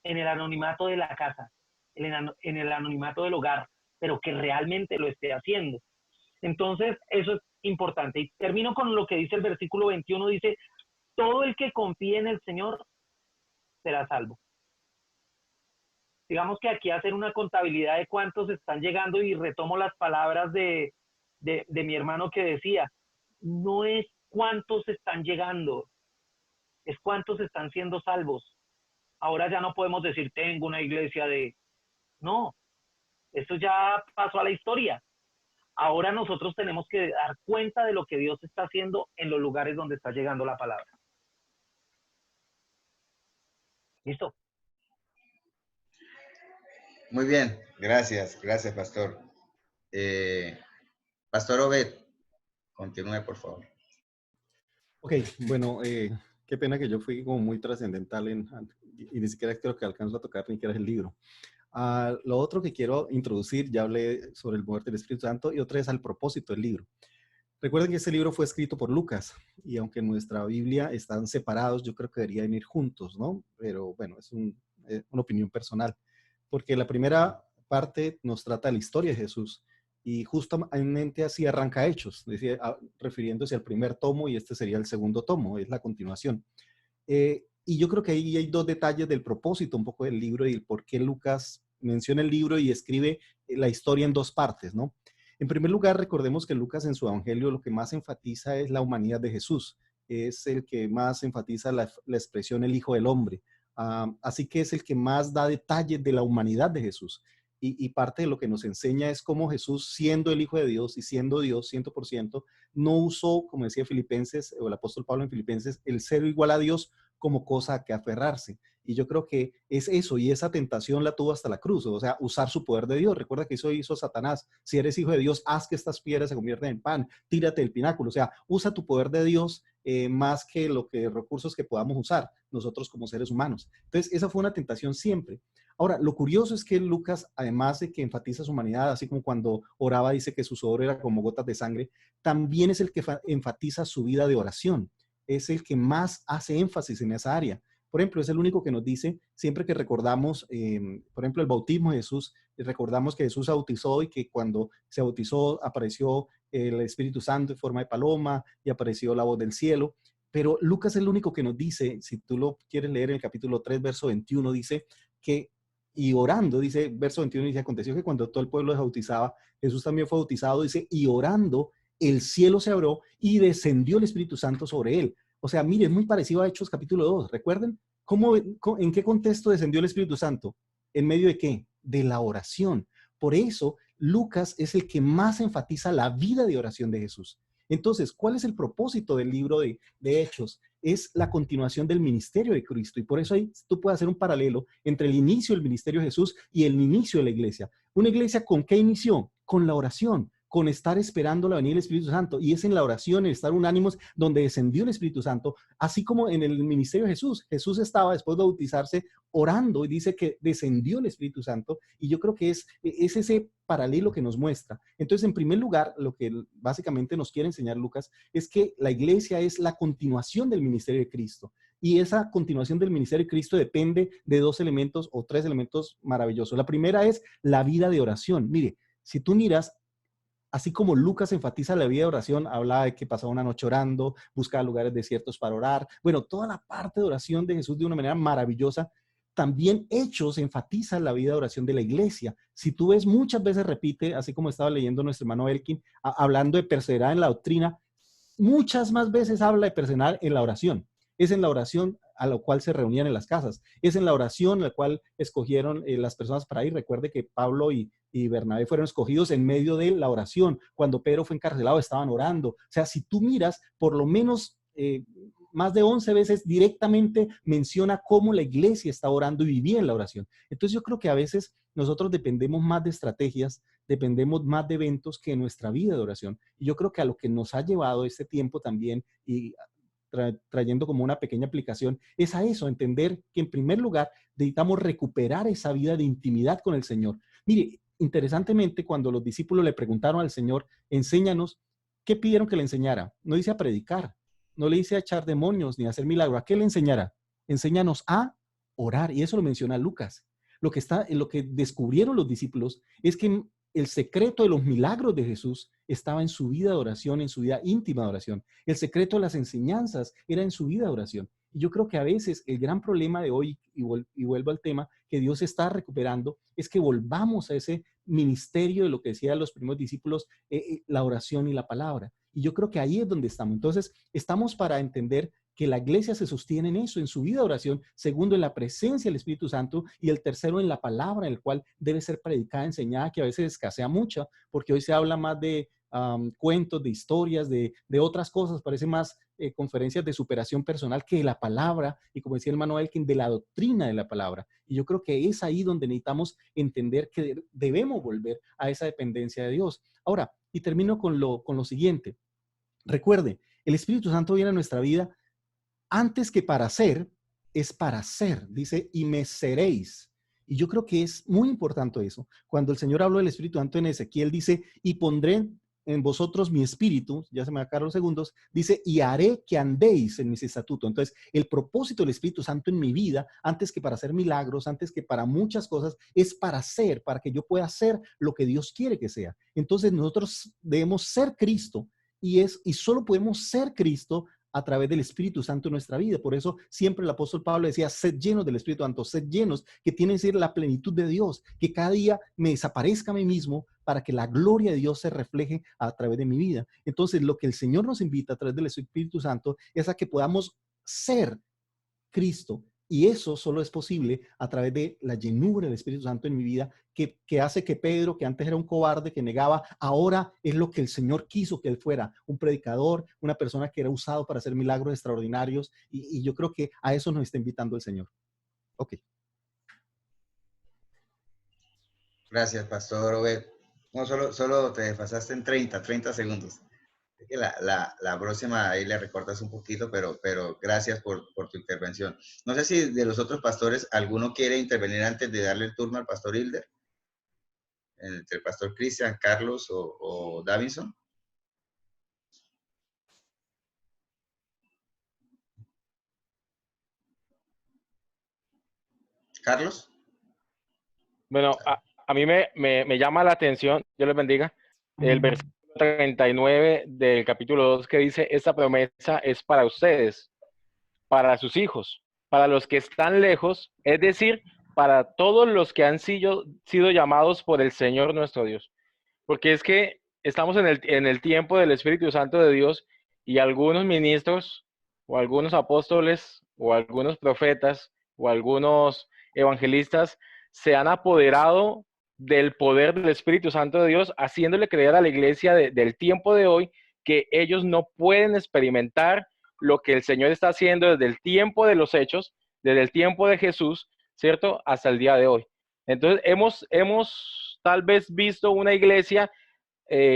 en el anonimato de la casa, en el anonimato del hogar, pero que realmente lo esté haciendo. Entonces, eso es importante. Y termino con lo que dice el versículo 21, dice, todo el que confíe en el Señor será salvo. Digamos que aquí hacer una contabilidad de cuántos están llegando, y retomo las palabras de mi hermano que decía, no es cuántos están llegando, es cuántos están siendo salvos. Ahora ya no podemos decir, tengo una iglesia de... No, eso ya pasó a la historia. Ahora nosotros tenemos que dar cuenta de lo que Dios está haciendo en los lugares donde está llegando la palabra. ¿Listo? Muy bien, gracias, pastor. Pastor Obed, continúe, por favor. Ok, bueno, qué pena que yo fui como muy trascendental y ni siquiera creo que alcanzo a tocar ni siquiera el libro. Lo otro que quiero introducir, ya hablé sobre el mover del Espíritu Santo, y otra es al propósito del libro. Recuerden que este libro fue escrito por Lucas, y aunque en nuestra Biblia están separados, yo creo que deberían ir juntos, ¿no? Pero bueno, es una opinión personal, porque la primera parte nos trata de la historia de Jesús, y justamente así arranca Hechos, refiriéndose al primer tomo, y este sería el segundo tomo, es la continuación. Y yo creo que ahí hay dos detalles del propósito un poco del libro y el por qué Lucas menciona el libro y escribe la historia en dos partes, ¿no? En primer lugar, recordemos que Lucas en su evangelio lo que más enfatiza es la humanidad de Jesús. Es el que más enfatiza la expresión el Hijo del Hombre. Así que es el que más da detalles de la humanidad de Jesús. Y parte de lo que nos enseña es cómo Jesús, siendo el Hijo de Dios y siendo Dios 100%, no usó, como decía Filipenses, o el apóstol Pablo en Filipenses, el ser igual a Dios como cosa a que aferrarse. Y yo creo que es eso, y esa tentación la tuvo hasta la cruz, o sea, usar su poder de Dios. Recuerda que eso hizo Satanás. Si eres hijo de Dios, haz que estas piedras se conviertan en pan, tírate del pináculo, o sea, usa tu poder de Dios más que recursos que podamos usar nosotros como seres humanos. Entonces, esa fue una tentación siempre. Ahora, lo curioso es que Lucas, además de que enfatiza su humanidad, así como cuando oraba dice que su sudor era como gotas de sangre, también es el que enfatiza su vida de oración. Es el que más hace énfasis en esa área. Por ejemplo, es el único que nos dice, siempre que recordamos, por ejemplo, el bautismo de Jesús, recordamos que Jesús se bautizó y que cuando se bautizó apareció el Espíritu Santo en forma de paloma y apareció la voz del cielo. Pero Lucas es el único que nos dice, si tú lo quieres leer en el capítulo 3, verso 21, dice que, y orando, dice, verso 21, dice, aconteció que cuando todo el pueblo se bautizaba, Jesús también fue bautizado, dice, y orando, el cielo se abrió y descendió el Espíritu Santo sobre él. O sea, mire, es muy parecido a Hechos capítulo 2. ¿Recuerden? ¿En qué contexto descendió el Espíritu Santo? ¿En medio de qué? De la oración. Por eso, Lucas es el que más enfatiza la vida de oración de Jesús. Entonces, ¿cuál es el propósito del libro de Hechos? es la continuación del ministerio de Cristo. Y por eso ahí tú puedes hacer un paralelo entre el inicio del ministerio de Jesús y el inicio de la iglesia. ¿Una iglesia con qué inició? Con la oración, con estar esperando la venida del Espíritu Santo. Y es en la oración, en estar unánimos, donde descendió el Espíritu Santo, así como en el ministerio de Jesús. Jesús estaba, después de bautizarse, orando y dice que descendió el Espíritu Santo. Y yo creo que es ese paralelo que nos muestra. Entonces, en primer lugar, lo que básicamente nos quiere enseñar Lucas es que la iglesia es la continuación del ministerio de Cristo. Y esa continuación del ministerio de Cristo depende de dos elementos o tres elementos maravillosos. La primera es la vida de oración. Mire, si tú miras, así como Lucas enfatiza la vida de oración, habla de que pasaba una noche orando, buscaba lugares desiertos para orar. Bueno, toda la parte de oración de Jesús de una manera maravillosa. También Hechos enfatiza la vida de oración de la iglesia. Si tú ves, muchas veces repite, así como estaba leyendo nuestro hermano Elkin, hablando de perseverar en la doctrina, muchas más veces habla de perseverar en la oración. Es en la oración a la cual se reunían en las casas. Es en la oración a la cual escogieron las personas para ir. Recuerde que Pablo y Bernabé fueron escogidos en medio de la oración. Cuando Pedro fue encarcelado, estaban orando. O sea, si tú miras, por lo menos más de 11 veces directamente menciona cómo la iglesia está orando y vivía en la oración. Entonces yo creo que a veces nosotros dependemos más de estrategias, dependemos más de eventos que en nuestra vida de oración. Y yo creo que a lo que nos ha llevado este tiempo también, y trayendo como una pequeña aplicación, es a eso, entender que en primer lugar necesitamos recuperar esa vida de intimidad con el Señor. Mire, interesantemente, cuando los discípulos le preguntaron al Señor, enséñanos, ¿qué pidieron que le enseñara? No dice a predicar, no le dice a echar demonios ni a hacer milagros. ¿A qué le enseñara? Enséñanos a orar. Y eso lo menciona Lucas. Lo que descubrieron los discípulos es que el secreto de los milagros de Jesús estaba en su vida de oración, en su vida íntima de oración. El secreto de las enseñanzas era en su vida de oración. Y yo creo que a veces el gran problema de hoy, y vuelvo al tema, que Dios está recuperando, es que volvamos a ese ministerio de lo que decían los primeros discípulos, la oración y la palabra. Y yo creo que ahí es donde estamos. Entonces, estamos para entender que la iglesia se sostiene en eso, en su vida de oración, segundo, en la presencia del Espíritu Santo, y el tercero, en la palabra, en el cual debe ser predicada, enseñada, que a veces escasea mucho, porque hoy se habla más de cuentos, de historias, de otras cosas, parece más conferencias de superación personal que de la palabra, y como decía el hermano Elkin, de la doctrina de la palabra. Y yo creo que es ahí donde necesitamos entender que debemos volver a esa dependencia de Dios. Ahora, y termino con lo siguiente. Recuerde, el Espíritu Santo viene a nuestra vida antes que para ser, es para ser. Dice, y me seréis. Y yo creo que es muy importante eso. Cuando el Señor habló del Espíritu Santo en Ezequiel, dice, y pondré en vosotros mi espíritu, ya se me acabaron los segundos, dice, y haré que andéis en mis estatutos. Entonces, el propósito del Espíritu Santo en mi vida, antes que para hacer milagros, antes que para muchas cosas, es para ser, para que yo pueda hacer lo que Dios quiere que sea. Entonces, nosotros debemos ser Cristo, y solo podemos ser Cristo a través del Espíritu Santo en nuestra vida. Por eso siempre el apóstol Pablo decía, sed llenos del Espíritu Santo, sed llenos, que tiene que ser la plenitud de Dios, que cada día me desaparezca a mí mismo para que la gloria de Dios se refleje a través de mi vida. Entonces, lo que el Señor nos invita a través del Espíritu Santo es a que podamos ser Cristo. Y eso solo es posible a través de la llenura del Espíritu Santo en mi vida, que hace que Pedro, que antes era un cobarde, que negaba, ahora es lo que el Señor quiso que él fuera, un predicador, una persona que era usado para hacer milagros extraordinarios. Y yo creo que a eso nos está invitando el Señor. Ok. Gracias, Pastor Obed. No, solo te desfasaste en 30 segundos. La próxima ahí le recortas un poquito, pero gracias por tu intervención. No sé si de los otros pastores alguno quiere intervenir antes de darle el turno al pastor Hilder, entre el pastor Cristian, Carlos o Davinson. Carlos. Bueno, a mí me llama la atención, Dios les bendiga, el versículo 39 del capítulo 2 que dice, esta promesa es para ustedes, para sus hijos, para los que están lejos, es decir, para todos los que han sido llamados por el Señor nuestro Dios. Porque es que estamos en el tiempo del Espíritu Santo de Dios y algunos ministros o algunos apóstoles o algunos profetas o algunos evangelistas se han apoderado del poder del Espíritu Santo de Dios, haciéndole creer a la iglesia del tiempo de hoy que ellos no pueden experimentar lo que el Señor está haciendo desde el tiempo de los hechos, desde el tiempo de Jesús, ¿cierto? Hasta el día de hoy. Entonces, hemos tal vez visto una iglesia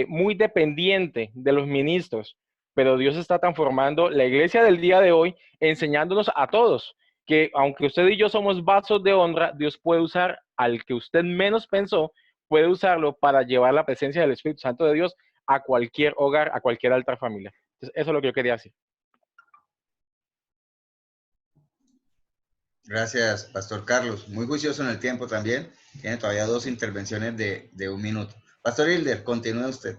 muy dependiente de los ministros, pero Dios está transformando la iglesia del día de hoy, enseñándonos a todos que aunque usted y yo somos vasos de honra, Dios puede usar al que usted menos pensó, puede usarlo para llevar la presencia del Espíritu Santo de Dios a cualquier hogar, a cualquier altar familia. Entonces, eso es lo que yo quería decir. Gracias, Pastor Carlos. Muy juicioso en el tiempo también. Tiene todavía 2 intervenciones de 1 minuto. Pastor Hilder, continúe usted.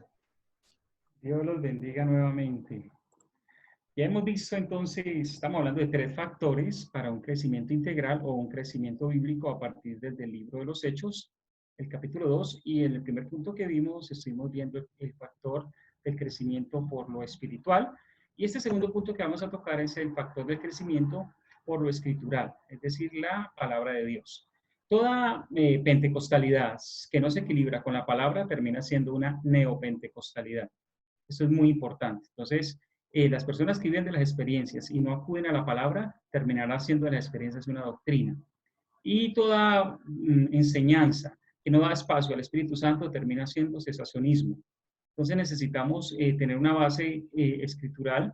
Dios los bendiga nuevamente. Ya hemos visto entonces, estamos hablando de 3 factores para un crecimiento integral o un crecimiento bíblico a partir del libro de los Hechos, el capítulo 2, y en el primer punto que vimos, estuvimos viendo el factor del crecimiento por lo espiritual, y este segundo punto que vamos a tocar es el factor del crecimiento por lo escritural, es decir, la palabra de Dios. Toda pentecostalidad que no se equilibra con la palabra termina siendo una neopentecostalidad. Eso es muy importante. Entonces, las personas que viven de las experiencias y no acuden a la palabra, terminarán haciendo de las experiencias una doctrina. Y toda enseñanza que no da espacio al Espíritu Santo termina siendo cesacionismo. Entonces necesitamos tener una base escritural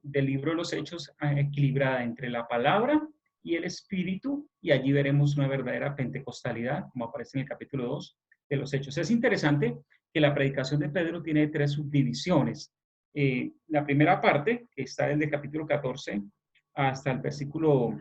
del libro de los Hechos equilibrada entre la palabra y el Espíritu, y allí veremos una verdadera pentecostalidad, como aparece en el capítulo 2 de los Hechos. Es interesante que la predicación de Pedro tiene 3 subdivisiones. La primera parte, que está desde el capítulo 14 hasta el versículo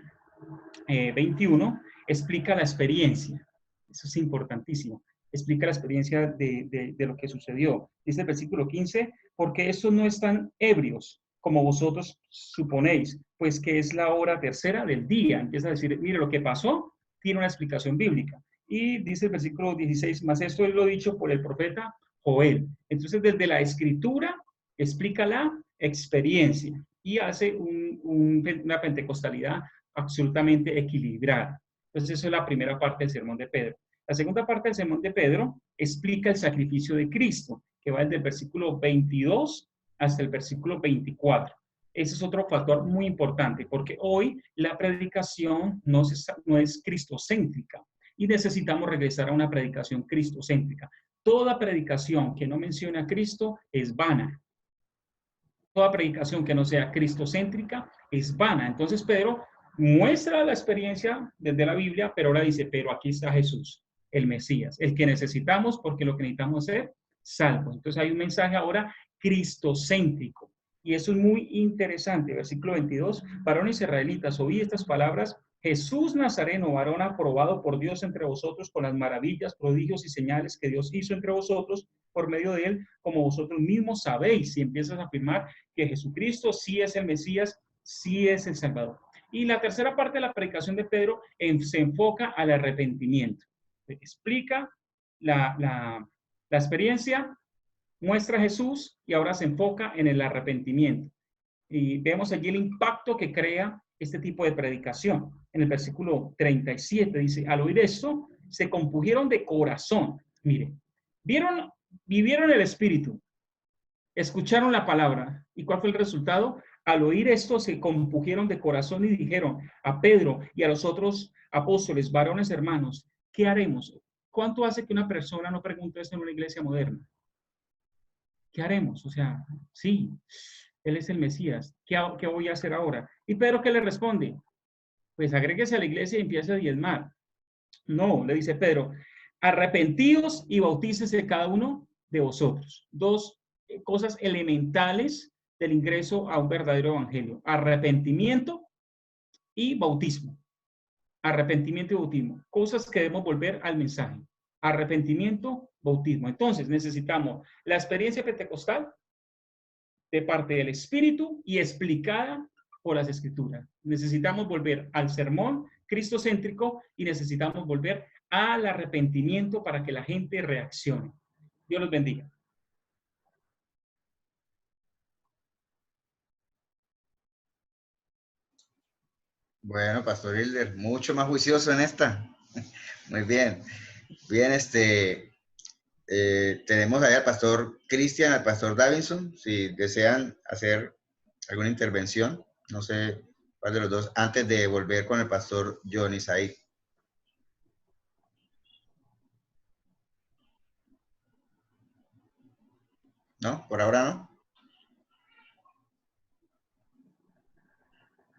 21, explica la experiencia. Eso es importantísimo. Explica la experiencia de lo que sucedió. Dice el versículo 15, porque estos no están ebrios, como vosotros suponéis, pues que es la hora tercera del día. Empieza a decir, mire, lo que pasó tiene una explicación bíblica. Y dice el versículo 16, más esto es lo dicho por el profeta Joel. Entonces, desde la escritura, explica la experiencia y hace una pentecostalidad absolutamente equilibrada. Entonces, eso es la primera parte del sermón de Pedro. La segunda parte del sermón de Pedro explica el sacrificio de Cristo, que va desde el versículo 22 hasta el versículo 24. Ese es otro factor muy importante, porque hoy la predicación no es cristocéntrica y necesitamos regresar a una predicación cristocéntrica. Toda predicación que no mencione a Cristo es vana. Toda predicación que no sea cristocéntrica es vana. Entonces Pedro muestra la experiencia desde la Biblia, pero ahora dice, pero aquí está Jesús, el Mesías, el que necesitamos, porque lo que necesitamos es ser salvos. Entonces hay un mensaje ahora cristocéntrico. Y eso es muy interesante. Versículo 22, varones israelitas, oí estas palabras, Jesús Nazareno, varón aprobado por Dios entre vosotros con las maravillas, prodigios y señales que Dios hizo entre vosotros por medio de él, como vosotros mismos sabéis, si empiezas a afirmar que Jesucristo sí es el Mesías, sí es el Salvador. Y la tercera parte de la predicación de Pedro se enfoca al arrepentimiento. Explica la experiencia, muestra a Jesús y ahora se enfoca en el arrepentimiento. Y vemos allí el impacto que crea este tipo de predicación. En el versículo 37 dice, al oír esto, se compungieron de corazón. Mire, vivieron el Espíritu, escucharon la palabra. ¿Y cuál fue el resultado? Al oír esto, se compungieron de corazón y dijeron a Pedro y a los otros apóstoles, varones hermanos, ¿qué haremos? ¿Cuánto hace que una persona no pregunte esto en una iglesia moderna? ¿Qué haremos? O sea, sí, Él es el Mesías. ¿Qué voy a hacer ahora? ¿Y Pedro qué le responde? Pues agréguese a la iglesia y empiece a diezmar. No, le dice Pedro, arrepentíos y bautícese cada uno de vosotros. 2 cosas elementales del ingreso a un verdadero evangelio. Arrepentimiento y bautismo. Arrepentimiento y bautismo. Cosas que debemos volver al mensaje. Arrepentimiento, bautismo. Entonces necesitamos la experiencia pentecostal de parte del Espíritu y explicada por las Escrituras. Necesitamos volver al sermón cristocéntrico y necesitamos volver al arrepentimiento para que la gente reaccione. Dios los bendiga. Bueno, Pastor Hilder, mucho más juicioso en esta. Muy bien. Bien, tenemos ahí al Pastor Cristian, al Pastor Davinson, si desean hacer alguna intervención. No sé cuál de los dos, antes de volver con el pastor Johnny Said. ¿No? Por ahora no.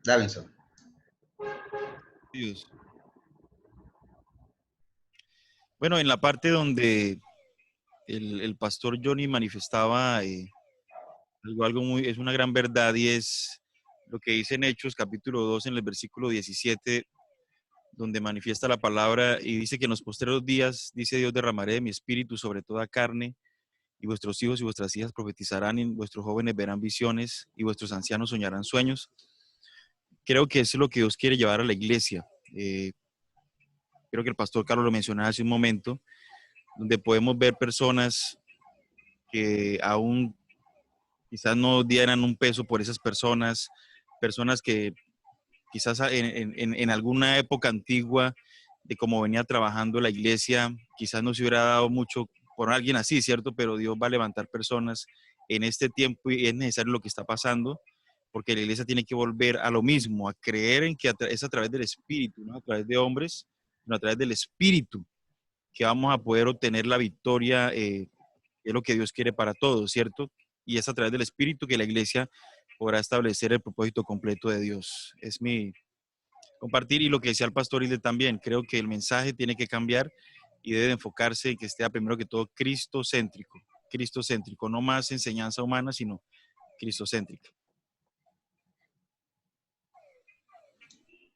Davinson. Dios. Bueno, en la parte donde el pastor Johnny manifestaba algo muy, es una gran verdad y es lo que dice en Hechos capítulo 2 en el versículo 17, donde manifiesta la palabra y dice que en los postreros días, dice Dios, derramaré de mi espíritu sobre toda carne y vuestros hijos y vuestras hijas profetizarán y vuestros jóvenes verán visiones y vuestros ancianos soñarán sueños. Creo que eso es lo que Dios quiere llevar a la iglesia. Creo que el pastor Carlos lo mencionaba hace un momento, donde podemos ver personas que aún quizás no dieran un peso por esas personas, personas que quizás en alguna época antigua de cómo venía trabajando la iglesia, quizás no se hubiera dado mucho por alguien así, ¿cierto? Pero Dios va a levantar personas en este tiempo y es necesario lo que está pasando, porque la iglesia tiene que volver a lo mismo, a creer en que es a través del Espíritu, no a través de hombres, sino a través del Espíritu, que vamos a poder obtener la victoria, es lo que Dios quiere para todos, ¿cierto? Y es a través del Espíritu que la iglesia podrá establecer el propósito completo de Dios. Es mi compartir y lo que decía el pastor Hilde también. Creo que el mensaje tiene que cambiar y debe enfocarse en que esté primero que todo cristocéntrico, no más enseñanza humana, sino cristocéntrica.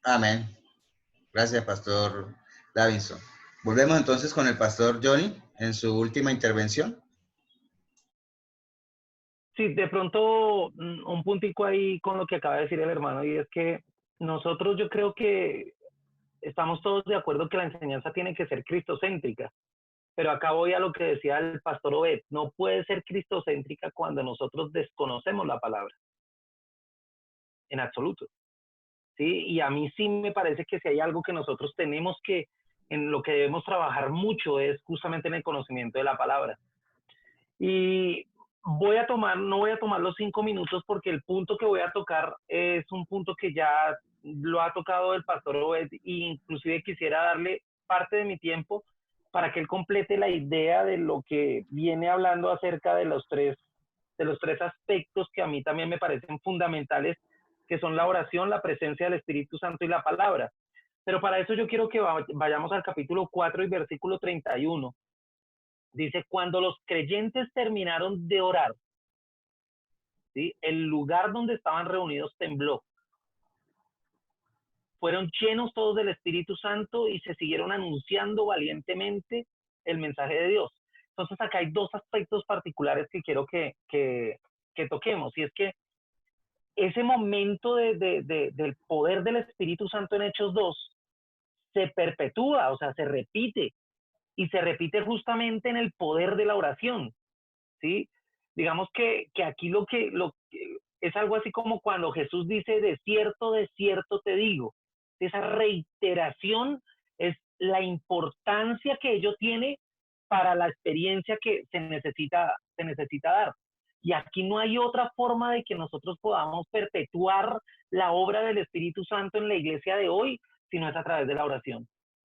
Amén. Gracias, pastor Davinson. Volvemos entonces con el pastor Johnny en su última intervención. Sí, de pronto un puntico ahí con lo que acaba de decir el hermano, y es que nosotros yo creo que estamos todos de acuerdo que la enseñanza tiene que ser cristocéntrica, pero acá voy a lo que decía el pastor Obed, no puede ser cristocéntrica cuando nosotros desconocemos la palabra, en absoluto, ¿sí? Y a mí sí me parece que si hay algo que nosotros tenemos que, en lo que debemos trabajar mucho es justamente en el conocimiento de la palabra. Y no voy a tomar los 5 minutos porque el punto que voy a tocar es un punto que ya lo ha tocado el pastor Obed e inclusive quisiera darle parte de mi tiempo para que él complete la idea de lo que viene hablando acerca de los tres aspectos que a mí también me parecen fundamentales, que son la oración, la presencia del Espíritu Santo y la palabra. Pero para eso yo quiero que vayamos al capítulo 4 y versículo 31. Dice, cuando los creyentes terminaron de orar, ¿sí?, el lugar donde estaban reunidos tembló. Fueron llenos todos del Espíritu Santo y se siguieron anunciando valientemente el mensaje de Dios. Entonces acá hay dos aspectos particulares que quiero que toquemos, y es que ese momento del poder del Espíritu Santo en Hechos 2 se perpetúa, o sea, se repite, y se repite justamente en el poder de la oración, ¿sí? Digamos que aquí lo que es algo así como cuando Jesús dice, de cierto te digo. Esa reiteración es la importancia que ello tiene para la experiencia que se necesita dar. Y aquí no hay otra forma de que nosotros podamos perpetuar la obra del Espíritu Santo en la iglesia de hoy, sino es a través de la oración,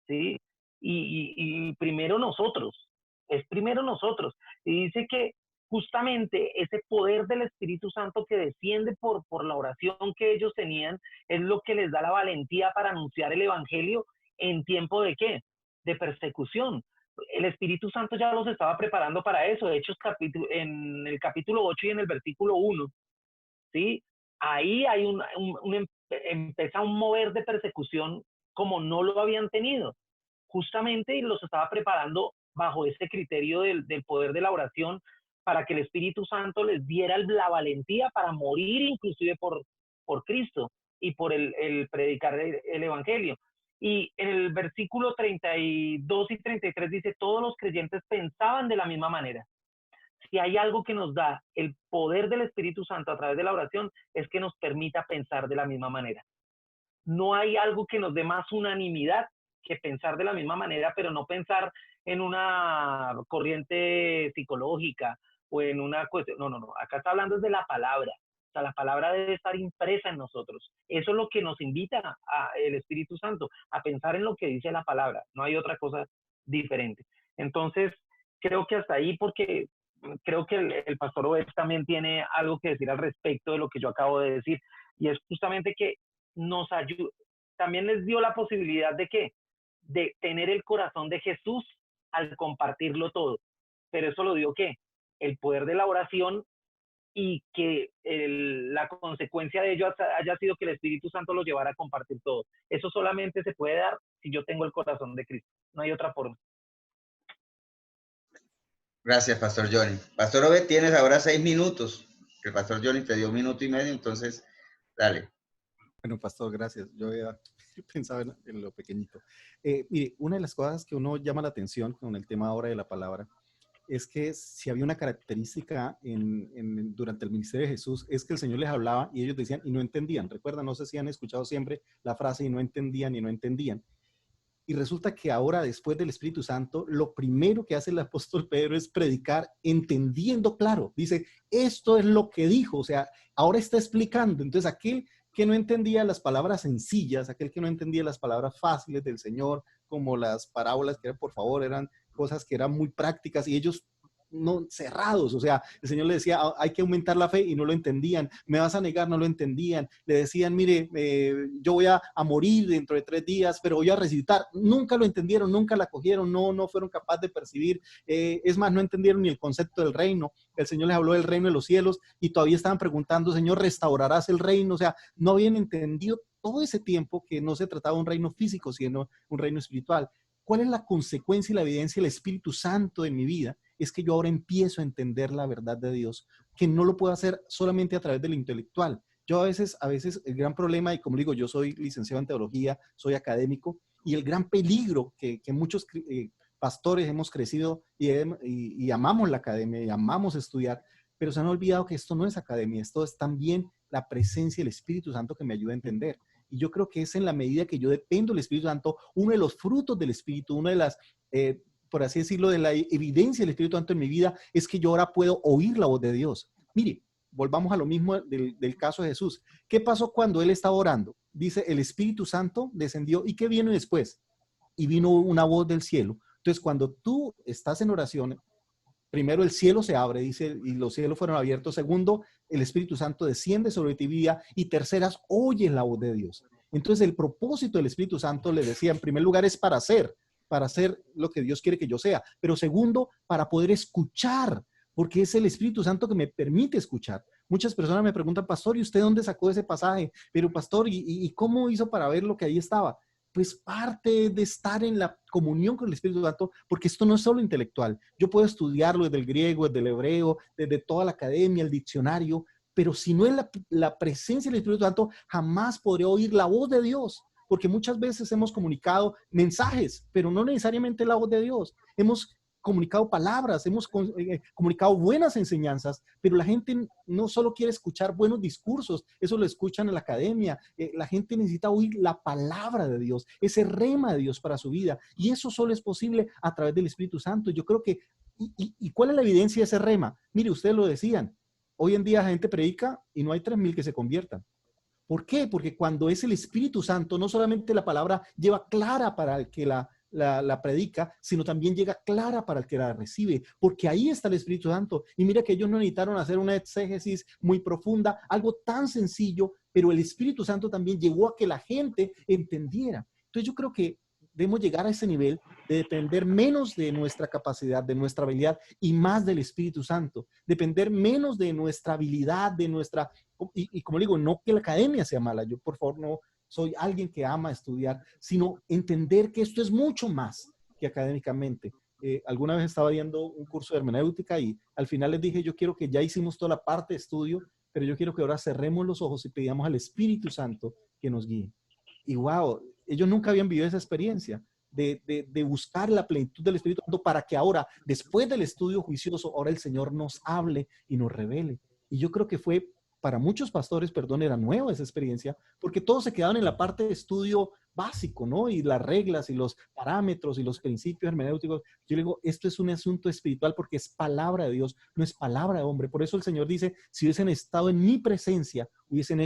¿sí? Y primero nosotros, es primero nosotros. Y dice que justamente ese poder del Espíritu Santo que desciende por la oración que ellos tenían es lo que les da la valentía para anunciar el Evangelio en tiempo de ¿qué? De persecución. El Espíritu Santo ya los estaba preparando para eso. De hecho, en el capítulo 8 y en el versículo 1, ¿sí? Ahí hay empieza un mover de persecución como no lo habían tenido. Justamente los estaba preparando bajo ese criterio del poder de la oración para que el Espíritu Santo les diera la valentía para morir inclusive por Cristo y por el predicar el Evangelio. Y en el versículo 32 y 33 dice, todos los creyentes pensaban de la misma manera. Si hay algo que nos da el poder del Espíritu Santo a través de la oración, es que nos permita pensar de la misma manera. No hay algo que nos dé más unanimidad que pensar de la misma manera, pero no pensar en una corriente psicológica o en una cuestión. No. Acá está hablando de la palabra. O sea, la palabra debe estar impresa en nosotros. Eso es lo que nos invita el Espíritu Santo, a pensar en lo que dice la palabra. No hay otra cosa diferente. Entonces, creo que hasta ahí, porque creo que el pastor Obed también tiene algo que decir al respecto de lo que yo acabo de decir, y es justamente que nos ayuda, también les dio la posibilidad de ¿qué? De tener el corazón de Jesús al compartirlo todo. Pero eso lo dio ¿qué? El poder de la oración, y que la consecuencia de ello haya sido que el Espíritu Santo lo llevara a compartir todo. Eso solamente se puede dar si yo tengo el corazón de Cristo. No hay otra forma. Gracias, Pastor Johnny. Pastor Obed, tienes ahora 6 minutos. El Pastor Johnny te dio 1 minuto y medio, entonces, dale. Bueno, pastor, gracias. Yo había pensado en lo pequeñito. Mire, una de las cosas que uno llama la atención con el tema ahora de la palabra es que si había una característica durante el ministerio de Jesús, es que el Señor les hablaba y ellos decían y no entendían. Recuerda, no sé si han escuchado siempre la frase y no entendían y no entendían. Y resulta que ahora, después del Espíritu Santo, lo primero que hace el apóstol Pedro es predicar entendiendo claro. Dice, esto es lo que dijo, o sea, ahora está explicando. Entonces, aquel que no entendía las palabras sencillas, aquel que no entendía las palabras fáciles del Señor, como las parábolas que, por favor, eran cosas que eran muy prácticas y ellos no cerrados, o sea, el Señor le decía, hay que aumentar la fe y no lo entendían, me vas a negar, no lo entendían, le decían, mire, yo voy a morir dentro de 3 días, pero voy a resucitar, nunca lo entendieron, nunca la cogieron, no fueron capaces de percibir, es más, no entendieron ni el concepto del reino, el Señor les habló del reino de los cielos y todavía estaban preguntando, Señor, ¿restaurarás el reino? O sea, no habían entendido todo ese tiempo que no se trataba de un reino físico, sino un reino espiritual. ¿Cuál es la consecuencia y la evidencia del Espíritu Santo en mi vida? Es que yo ahora empiezo a entender la verdad de Dios, que no lo puedo hacer solamente a través del intelectual. Yo a veces el gran problema, y como digo, yo soy licenciado en teología, soy académico, y el gran peligro que muchos pastores hemos crecido y amamos la academia, y amamos estudiar, pero se han olvidado que esto no es academia, esto es también la presencia del Espíritu Santo que me ayuda a entender. Y yo creo que es en la medida que yo dependo del Espíritu Santo, uno de los frutos del Espíritu, una de las, por así decirlo, de la evidencia del Espíritu Santo en mi vida, es que yo ahora puedo oír la voz de Dios. Mire, volvamos a lo mismo del caso de Jesús. ¿Qué pasó cuando él estaba orando? Dice, el Espíritu Santo descendió. ¿Y qué viene después? Y vino una voz del cielo. Entonces, cuando tú estás en oración, primero el cielo se abre, dice, y los cielos fueron abiertos. Segundo, el Espíritu Santo desciende sobre ti vida. Y terceras, oyes la voz de Dios. Entonces, el propósito del Espíritu Santo, le decía, en primer lugar es para hacer lo que Dios quiere que yo sea. Pero segundo, para poder escuchar, porque es el Espíritu Santo que me permite escuchar. Muchas personas me preguntan, pastor, ¿y usted dónde sacó ese pasaje? Pero pastor, ¿y cómo hizo para ver lo que ahí estaba? Pues parte de estar en la comunión con el Espíritu Santo, porque esto no es solo intelectual. Yo puedo estudiarlo desde el griego, desde el hebreo, desde toda la academia, el diccionario, pero si no es la presencia del Espíritu Santo, jamás podré oír la voz de Dios, porque muchas veces hemos comunicado mensajes, pero no necesariamente la voz de Dios. Hemos comunicado palabras, hemos comunicado buenas enseñanzas, pero la gente no solo quiere escuchar buenos discursos, eso lo escuchan en la academia, la gente necesita oír la palabra de Dios, ese rema de Dios para su vida, y eso solo es posible a través del Espíritu Santo. Yo creo que, ¿y cuál es la evidencia de ese rema? Mire, ustedes lo decían, hoy en día la gente predica y no hay 3,000 que se conviertan. ¿Por qué? Porque cuando es el Espíritu Santo, no solamente la palabra lleva clara para el que la predica, sino también llega clara para el que la recibe, porque ahí está el Espíritu Santo. Y mira que ellos no necesitaron hacer una exégesis muy profunda, algo tan sencillo, pero el Espíritu Santo también llegó a que la gente entendiera. Entonces yo creo que debemos llegar a ese nivel de depender menos de nuestra capacidad, de nuestra habilidad y más del Espíritu Santo. Depender menos de nuestra habilidad, de nuestra... Y como digo, no que la academia sea mala. Yo, por favor, no soy alguien que ama estudiar, sino entender que esto es mucho más que académicamente. Alguna vez estaba viendo un curso de hermenéutica y al final les dije, yo quiero que ya hicimos toda la parte de estudio, pero yo quiero que ahora cerremos los ojos y pidamos al Espíritu Santo que nos guíe. Y wow, ellos nunca habían vivido esa experiencia de buscar la plenitud del Espíritu Santo para que ahora, después del estudio juicioso, ahora el Señor nos hable y nos revele. Y yo creo que fue para muchos pastores, perdón, era nueva esa experiencia, porque todos se quedaban en la parte de estudio básico, ¿no? Y las reglas y los parámetros y los principios hermenéuticos. Yo le digo, esto es un asunto espiritual porque es palabra de Dios, no es palabra de hombre. Por eso el Señor dice, si hubiesen estado en mi presencia, hubiesen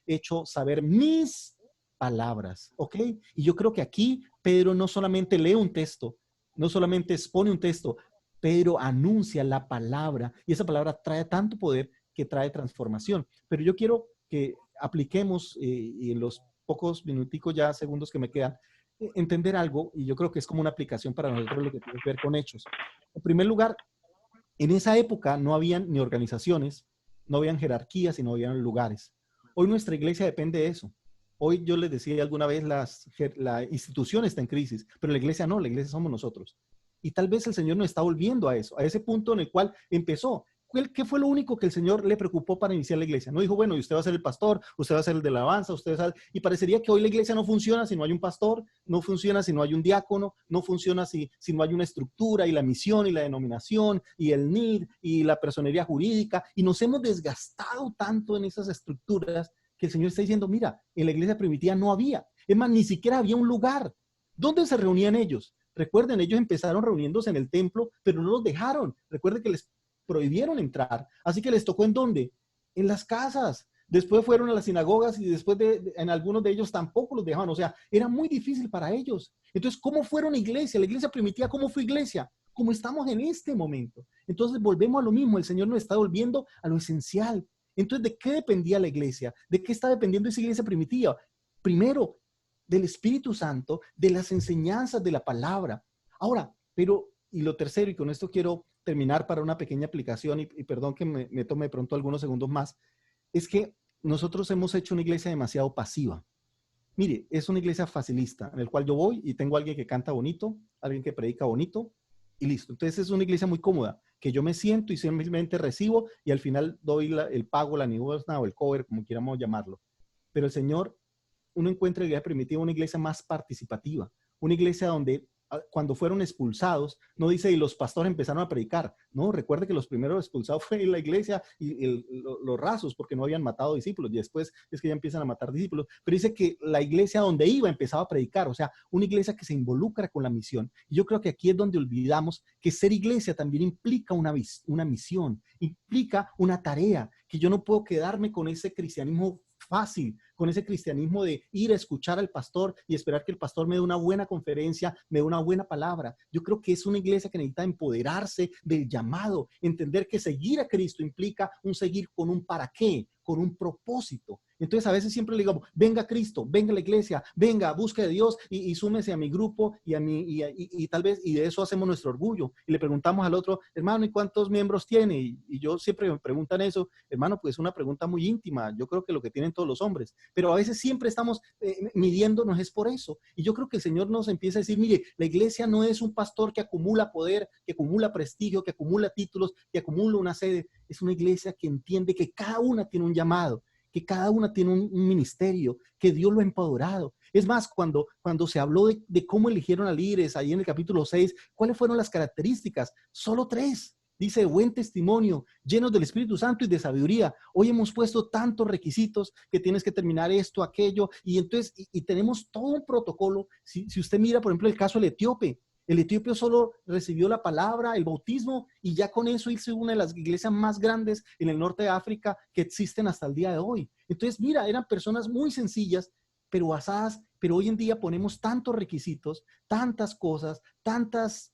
hecho saber mis palabras, ¿ok? Y yo creo que aquí Pedro no solamente lee un texto, no solamente expone un texto, Pedro anuncia la palabra y esa palabra trae tanto poder que trae transformación. Pero yo quiero que apliquemos y en los pocos minuticos ya, segundos que me quedan, entender algo, y yo creo que es como una aplicación para nosotros lo que tiene que ver con hechos. En primer lugar, en esa época no habían ni organizaciones, no habían jerarquías y no habían lugares. Hoy nuestra iglesia depende de eso. Hoy yo les decía alguna vez, la institución está en crisis, pero la iglesia no, la iglesia somos nosotros. Y tal vez el Señor nos está volviendo a eso, a ese punto en el cual empezó. ¿Qué fue lo único que el Señor le preocupó para iniciar la iglesia? No dijo, bueno, y usted va a ser el pastor, usted va a ser el de la alabanza, usted va a ser... Y parecería que hoy la iglesia no funciona si no hay un pastor, no funciona si no hay un diácono, no funciona si no hay una estructura y la misión y la denominación y el NID y la personería jurídica. Y nos hemos desgastado tanto en esas estructuras que el Señor está diciendo, mira, en la iglesia primitiva no había. Es más, ni siquiera había un lugar. ¿Dónde se reunían ellos? Recuerden, ellos empezaron reuniéndose en el templo, pero no los dejaron. Recuerden que les prohibieron entrar. Así que les tocó ¿en dónde? En las casas. Después fueron a las sinagogas y después en algunos de ellos tampoco los dejaban. O sea, era muy difícil para ellos. Entonces, ¿cómo fueron iglesia? La iglesia primitiva, ¿cómo fue iglesia? Como estamos en este momento. Entonces, volvemos a lo mismo. El Señor nos está volviendo a lo esencial. Entonces, ¿de qué dependía la iglesia? ¿De qué está dependiendo esa iglesia primitiva? Primero, del Espíritu Santo, de las enseñanzas de la palabra. Ahora, y lo tercero, y con esto quiero terminar para una pequeña aplicación, y perdón que me tome de pronto algunos segundos más, es que nosotros hemos hecho una iglesia demasiado pasiva. Mire, es una iglesia facilista, en el cual yo voy y tengo a alguien que canta bonito, alguien que predica bonito, y listo. Entonces es una iglesia muy cómoda, que yo me siento y simplemente recibo, y al final doy el pago, la limosna o el cover, como quieramos llamarlo. Pero el Señor, uno encuentra la iglesia primitiva una iglesia más participativa, una iglesia donde cuando fueron expulsados, no dice y los pastores empezaron a predicar, no, recuerde que los primeros expulsados fue la iglesia y los rasos porque no habían matado discípulos y después es que ya empiezan a matar discípulos, pero dice que la iglesia donde iba empezaba a predicar, o sea, una iglesia que se involucra con la misión. Y yo creo que aquí es donde olvidamos que ser iglesia también implica una misión, implica una tarea, que yo no puedo quedarme con ese cristianismo fácil, con ese cristianismo de ir a escuchar al pastor y esperar que el pastor me dé una buena conferencia, me dé una buena palabra. Yo creo que es una iglesia que necesita empoderarse del llamado, entender que seguir a Cristo implica un seguir con un para qué, con un propósito. Entonces a veces siempre le digo, venga Cristo, venga a la iglesia, venga, busque a Dios y súmese a mi grupo y tal vez, y de eso hacemos nuestro orgullo. Y le preguntamos al otro, hermano, ¿y cuántos miembros tiene? Y yo siempre me preguntan eso, hermano, pues es una pregunta muy íntima, yo creo que lo que tienen todos los hombres, pero a veces siempre estamos midiéndonos es por eso. Y yo creo que el Señor nos empieza a decir, mire, la iglesia no es un pastor que acumula poder, que acumula prestigio, que acumula títulos, que acumula una sede, es una iglesia que entiende que cada una tiene un llamado, que cada una tiene un ministerio, que Dios lo ha empoderado. Es más, cuando se habló de cómo eligieron a líderes, ahí en el capítulo 6, ¿cuáles fueron las características? Solo 3. Dice, buen testimonio, llenos del Espíritu Santo y de sabiduría. Hoy hemos puesto tantos requisitos que tienes que terminar esto, aquello, y entonces, y tenemos todo un protocolo. Si usted mira, por ejemplo, el caso del etíope, el etíope solo recibió la palabra, el bautismo, y ya con eso hizo una de las iglesias más grandes en el norte de África que existen hasta el día de hoy. Entonces, mira, eran personas muy sencillas, pero basadas, pero hoy en día ponemos tantos requisitos, tantas cosas, tantas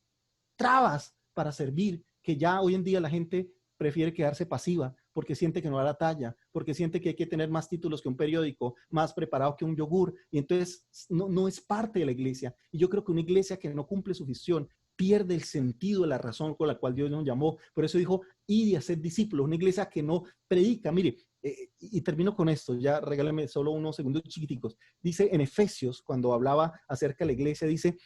trabas para servir, que ya hoy en día la gente prefiere quedarse pasiva porque siente que no da la talla, porque siente que hay que tener más títulos que un periódico, más preparado que un yogur, y entonces no es parte de la iglesia. Y yo creo que una iglesia que no cumple su visión pierde el sentido de la razón con la cual Dios nos llamó. Por eso dijo, id y haced discípulos. Una iglesia que no predica. Mire, y termino con esto, ya regálame solo unos segundos chiquiticos. Dice en Efesios, cuando hablaba acerca de la iglesia, dice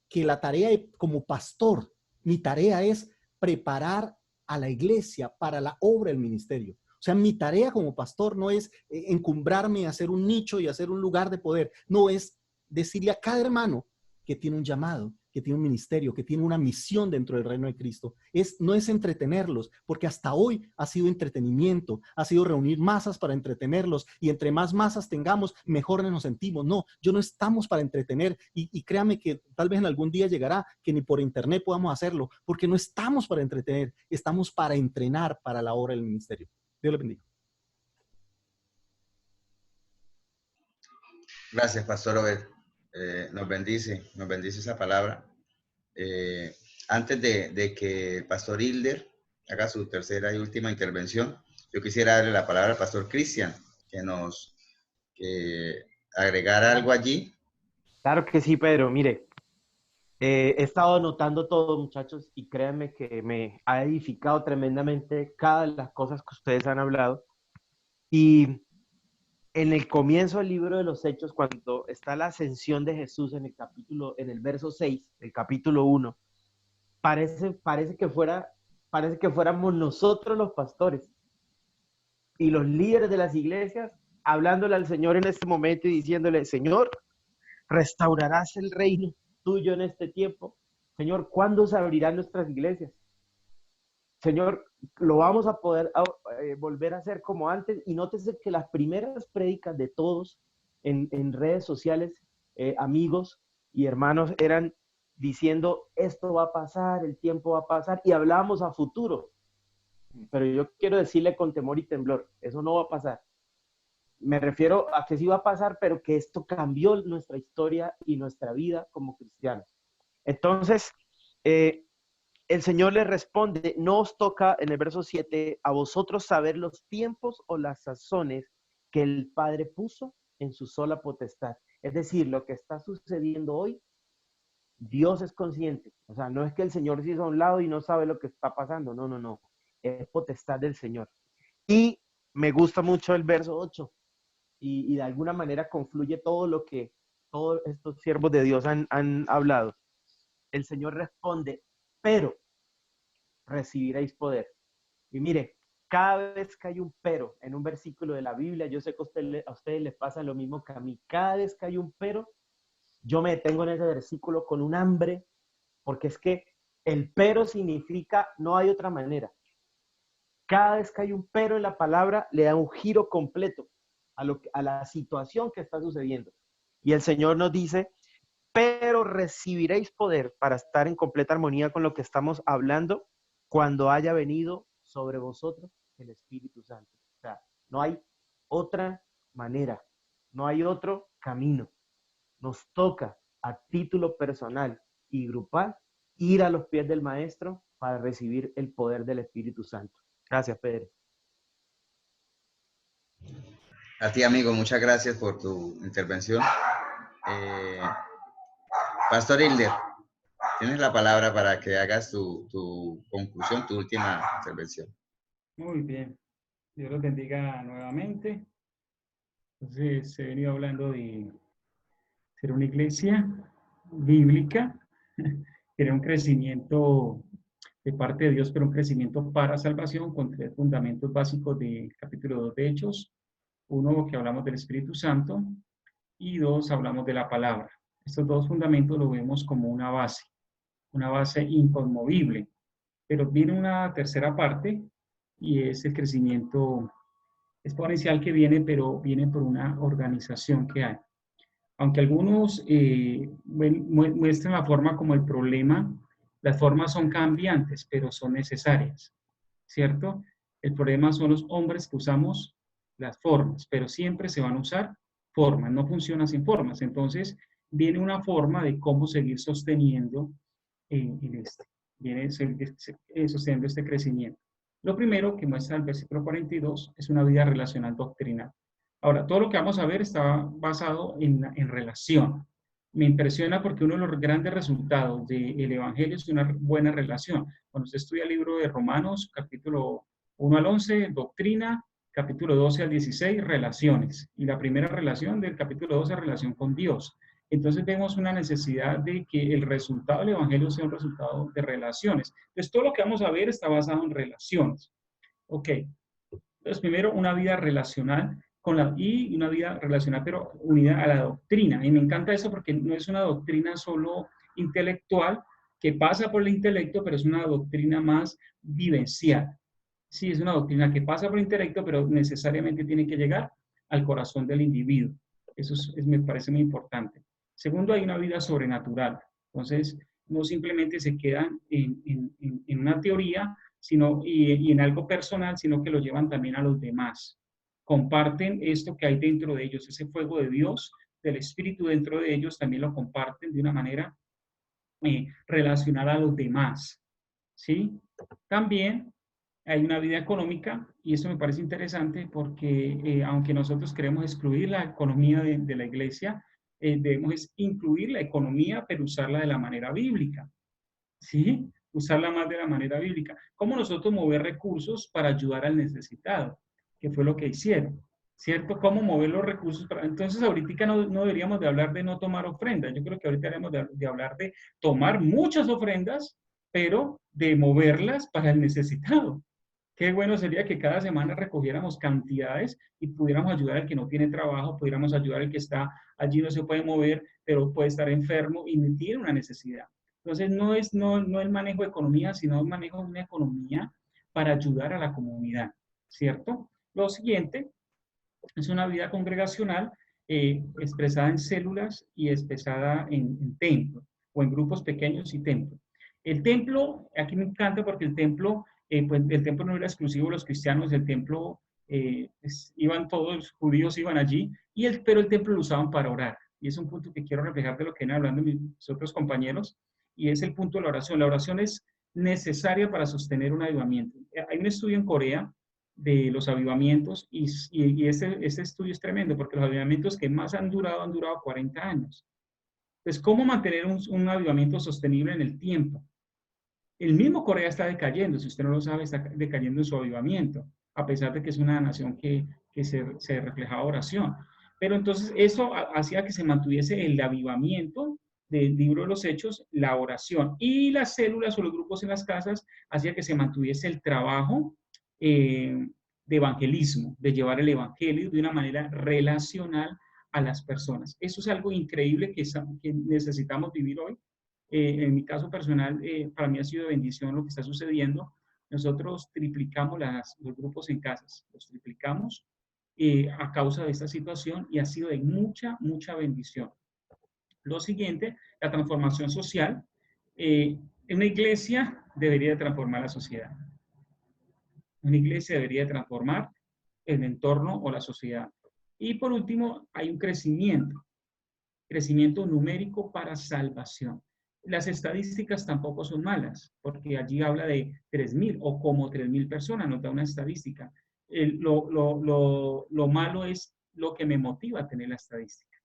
que la tarea como pastor, mi tarea es preparar a la iglesia para la obra del ministerio. O sea, mi tarea como pastor no es encumbrarme a hacer un nicho y hacer un lugar de poder. No, es decirle a cada hermano que tiene un llamado, que tiene un ministerio, que tiene una misión dentro del reino de Cristo. No es entretenerlos, porque hasta hoy ha sido entretenimiento, ha sido reunir masas para entretenerlos, y entre más masas tengamos, mejor nos sentimos. No, yo no estamos para entretener, y créame que tal vez en algún día llegará que ni por internet podamos hacerlo, porque no estamos para entretener, estamos para entrenar para la obra del ministerio. Dios le bendiga. Gracias, Pastor Obed. Nos bendice esa palabra. Antes de que el Pastor Hilder haga su tercera y última intervención, yo quisiera darle la palabra al Pastor Cristian, que agregara algo allí. Claro que sí, Pedro. Mire, he estado anotando todo, muchachos, y créanme que me ha edificado tremendamente cada de las cosas que ustedes han hablado. Y en el comienzo del libro de los Hechos, cuando está la ascensión de Jesús en el verso 6 del capítulo 1, parece que fuéramos nosotros los pastores y los líderes de las iglesias hablándole al Señor en este momento y diciéndole: Señor, restaurarás el reino tuyo en este tiempo. Señor, ¿cuándo se abrirán nuestras iglesias? Señor, lo vamos a poder volver a hacer como antes. Y nótese que las primeras prédicas de todos en redes sociales, amigos y hermanos, eran diciendo: esto va a pasar, el tiempo va a pasar, y hablábamos a futuro. Pero yo quiero decirle con temor y temblor, eso no va a pasar. Me refiero a que sí va a pasar, pero que esto cambió nuestra historia y nuestra vida como cristianos. Entonces, el Señor le responde: no os toca, en el verso 7, a vosotros saber los tiempos o las sazones que el Padre puso en su sola potestad. Es decir, lo que está sucediendo hoy, Dios es consciente. O sea, no es que el Señor se hizo a un lado y no sabe lo que está pasando. No, no, no. Es potestad del Señor. Y me gusta mucho el verso 8. Y de alguna manera confluye todo lo que todos estos siervos de Dios han hablado. El Señor responde: pero recibiréis poder. Y mire, cada vez que hay un pero en un versículo de la Biblia, yo sé que a ustedes les pasa lo mismo que a mí. Cada vez que hay un pero, yo me detengo en ese versículo con un hambre, porque es que el pero significa no hay otra manera. Cada vez que hay un pero en la palabra, le da un giro completo a la situación que está sucediendo. Y el Señor nos dice: pero recibiréis poder para estar en completa armonía con lo que estamos hablando cuando haya venido sobre vosotros el Espíritu Santo. O sea, no hay otra manera, no hay otro camino. Nos toca a título personal y grupal ir a los pies del Maestro para recibir el poder del Espíritu Santo. Gracias, Pedro. A ti, amigo, muchas gracias por tu intervención. Pastor Hilder, tienes la palabra para que hagas tu conclusión, tu última intervención. Muy bien. Dios los bendiga nuevamente. Entonces, he venido hablando de ser una iglesia bíblica, tener un crecimiento de parte de Dios, pero un crecimiento para salvación con 3 fundamentos básicos del capítulo 2 de Hechos. 1, que hablamos del Espíritu Santo, y 2, hablamos de la palabra. Estos 2 fundamentos lo vemos como una base inconmovible. Pero viene una tercera parte, y es el crecimiento exponencial que viene, pero viene por una organización que hay. Aunque algunos muestran la forma como el problema, las formas son cambiantes, pero son necesarias, ¿cierto? El problema son los hombres que usamos las formas, pero siempre se van a usar formas, no funciona sin formas. Entonces, viene una forma de cómo seguir sosteniendo sosteniendo este crecimiento. Lo primero que muestra el versículo 42 es una vida relacional doctrinal. Ahora, todo lo que vamos a ver está basado en relación. Me impresiona porque uno de los grandes resultados del Evangelio es una buena relación. Cuando usted estudia el libro de Romanos, capítulo 1 al 11, doctrina, capítulo 12 al 16, relaciones. Y la primera relación del capítulo 12 es relación con Dios. Entonces vemos una necesidad de que el resultado del Evangelio sea un resultado de relaciones. Entonces todo lo que vamos a ver está basado en relaciones. Ok. Entonces primero una vida relacional y una vida relacional pero unida a la doctrina. Y me encanta eso porque no es una doctrina solo intelectual que pasa por el intelecto, pero es una doctrina más vivencial. Sí, es una doctrina que pasa por el intelecto, pero necesariamente tiene que llegar al corazón del individuo. Eso me parece muy importante. Segundo, hay una vida sobrenatural. Entonces, no simplemente se quedan en una teoría y en algo personal, sino que lo llevan también a los demás. Comparten esto que hay dentro de ellos, ese fuego de Dios, del Espíritu dentro de ellos, también lo comparten de una manera relacional a los demás. ¿Sí? También hay una vida económica y eso me parece interesante porque aunque nosotros queremos excluir la economía de la iglesia, debemos incluir la economía, pero usarla de la manera bíblica. ¿Sí? Usarla más de la manera bíblica. ¿Cómo nosotros mover recursos para ayudar al necesitado? Que fue lo que hicieron, ¿cierto? ¿Cómo mover los recursos? Entonces, ahorita no deberíamos de hablar de no tomar ofrendas. Yo creo que ahorita debemos de hablar de tomar muchas ofrendas, pero de moverlas para el necesitado. Qué bueno sería que cada semana recogiéramos cantidades y pudiéramos ayudar al que no tiene trabajo, pudiéramos ayudar al que está allí, no se puede mover, pero puede estar enfermo y tiene una necesidad. Entonces, no el manejo de economía, sino el manejo de una economía para ayudar a la comunidad, ¿cierto? Lo siguiente es una vida congregacional expresada en células y expresada en templos o en grupos pequeños y templos. El templo, aquí me encanta porque el templo, pues el templo no era exclusivo de los cristianos, el templo, iban todos, los judíos iban allí, pero el templo lo usaban para orar. Y es un punto que quiero reflejar de lo que han hablando mis otros compañeros, y es el punto de la oración. La oración es necesaria para sostener un avivamiento. Hay un estudio en Corea de los avivamientos y ese estudio es tremendo porque los avivamientos que más han durado 40 años. Entonces, ¿cómo mantener un avivamiento sostenible en el tiempo? El mismo Corea está decayendo, si usted no lo sabe, está decayendo en su avivamiento, a pesar de que es una nación que se reflejaba oración. Pero entonces eso hacía que se mantuviese el avivamiento del libro de los Hechos, la oración, y las células o los grupos en las casas hacía que se mantuviese el trabajo de evangelismo, de llevar el evangelio de una manera relacional a las personas. Eso es algo increíble que necesitamos vivir hoy. En mi caso personal, para mí ha sido de bendición lo que está sucediendo. Nosotros triplicamos los grupos en casas, los triplicamos a causa de esta situación y ha sido de mucha, mucha bendición. Lo siguiente, la transformación social. Una iglesia debería de transformar la sociedad. Una iglesia debería de transformar el entorno o la sociedad. Y por último, hay un crecimiento numérico para salvación. Las estadísticas tampoco son malas, porque allí habla de 3.000 o como 3.000 personas, nos da una estadística. Lo malo es lo que me motiva a tener la estadística.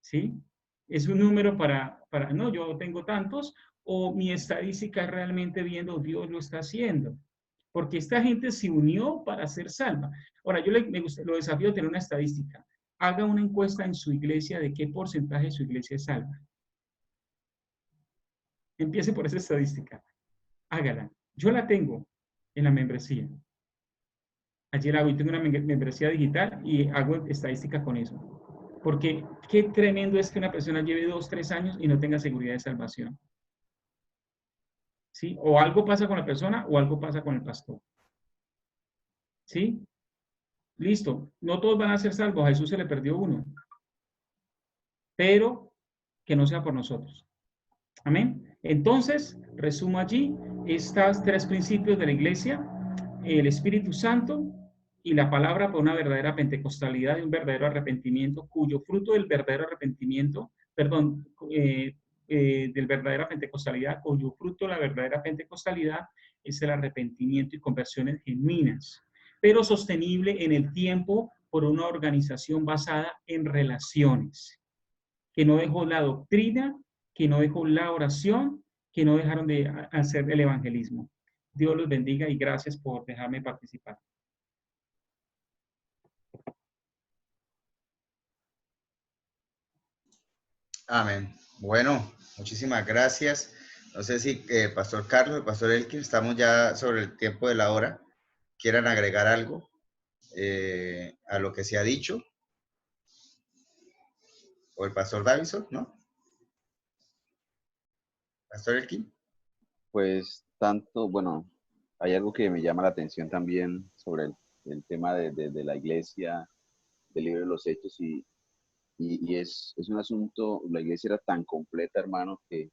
¿Sí? Es un número no, yo tengo tantos, o mi estadística es realmente viendo Dios lo está haciendo. Porque esta gente se unió para ser salva. Ahora, yo lo desafío a tener una estadística. Haga una encuesta en su iglesia de qué porcentaje de su iglesia es salva. Empiece por esa estadística. Hágala. Yo la tengo en la membresía. Ayer tengo una membresía digital y hago estadística con eso. Porque qué tremendo es que una persona lleve 2, 3 años y no tenga seguridad de salvación. ¿Sí? O algo pasa con la persona o algo pasa con el pastor. ¿Sí? Listo. No todos van a ser salvos. A Jesús se le perdió uno. Pero que no sea por nosotros. Amén. Entonces, resumo allí estos 3 principios de la iglesia: el Espíritu Santo y la palabra por una verdadera pentecostalidad y un verdadero arrepentimiento, cuyo fruto del verdadero arrepentimiento, del verdadera pentecostalidad, cuyo fruto la verdadera pentecostalidad es el arrepentimiento y conversiones genuinas, pero sostenible en el tiempo por una organización basada en relaciones, que no dejó la doctrina, que no dejó la oración, que no dejaron de hacer el evangelismo. Dios los bendiga y gracias por dejarme participar. Amén. Bueno, muchísimas gracias. No sé si Pastor Carlos y Pastor Elkin, estamos ya sobre el tiempo de la hora. ¿Quieran agregar algo a lo que se ha dicho? ¿O el Pastor Davison, no? Pastor Elkin. Pues tanto, bueno, hay algo que me llama la atención también sobre el tema de la iglesia, del libro de los Hechos, y es un asunto, la iglesia era tan completa, hermano, que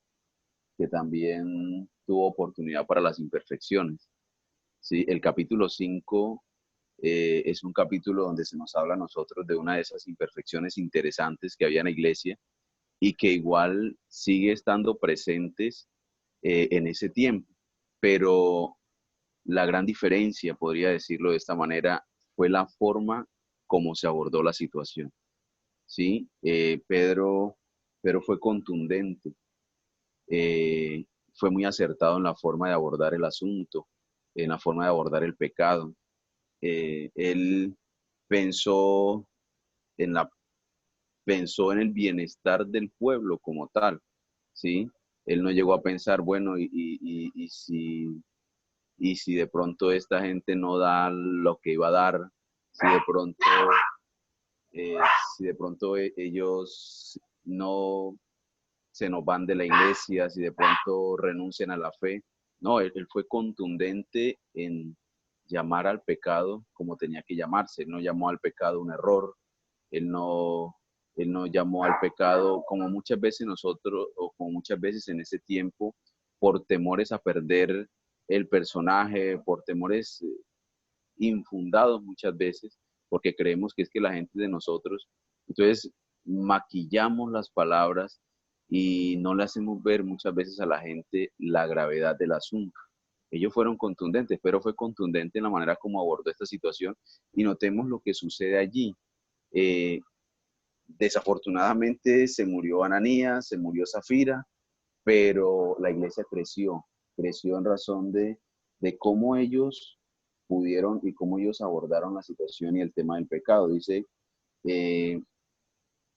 también tuvo oportunidad para las imperfecciones. ¿Sí? El capítulo 5 es un capítulo donde se nos habla a nosotros de una de esas imperfecciones interesantes que había en la iglesia y que igual sigue estando presentes en ese tiempo. Pero la gran diferencia, podría decirlo de esta manera, fue la forma como se abordó la situación. ¿Sí? Pedro fue contundente, eh, fue muy acertado en la forma de abordar el asunto, en la forma de abordar el pecado. Él pensó en pensó en el bienestar del pueblo como tal, ¿sí? Él no llegó a pensar, bueno, y si de pronto esta gente no da lo que iba a dar, si de pronto, eh, si de pronto ellos no se nos van de la iglesia, si de pronto renuncian a la fe. No, él fue contundente en llamar al pecado como tenía que llamarse. Él no llamó al pecado un error, él no, él no llamó al pecado como muchas veces nosotros, o como muchas veces en ese tiempo, por temores a perder el personaje, por temores infundados muchas veces, porque creemos que es que la gente de nosotros, entonces maquillamos las palabras y no le hacemos ver muchas veces a la gente la gravedad del asunto. Ellos fueron contundentes, pero fue contundente en la manera como abordó esta situación y notemos lo que sucede allí. Eh, Desafortunadamente se murió Ananías, se murió Zafira, pero la iglesia creció en razón de cómo ellos pudieron y cómo ellos abordaron la situación y el tema del pecado. Eh,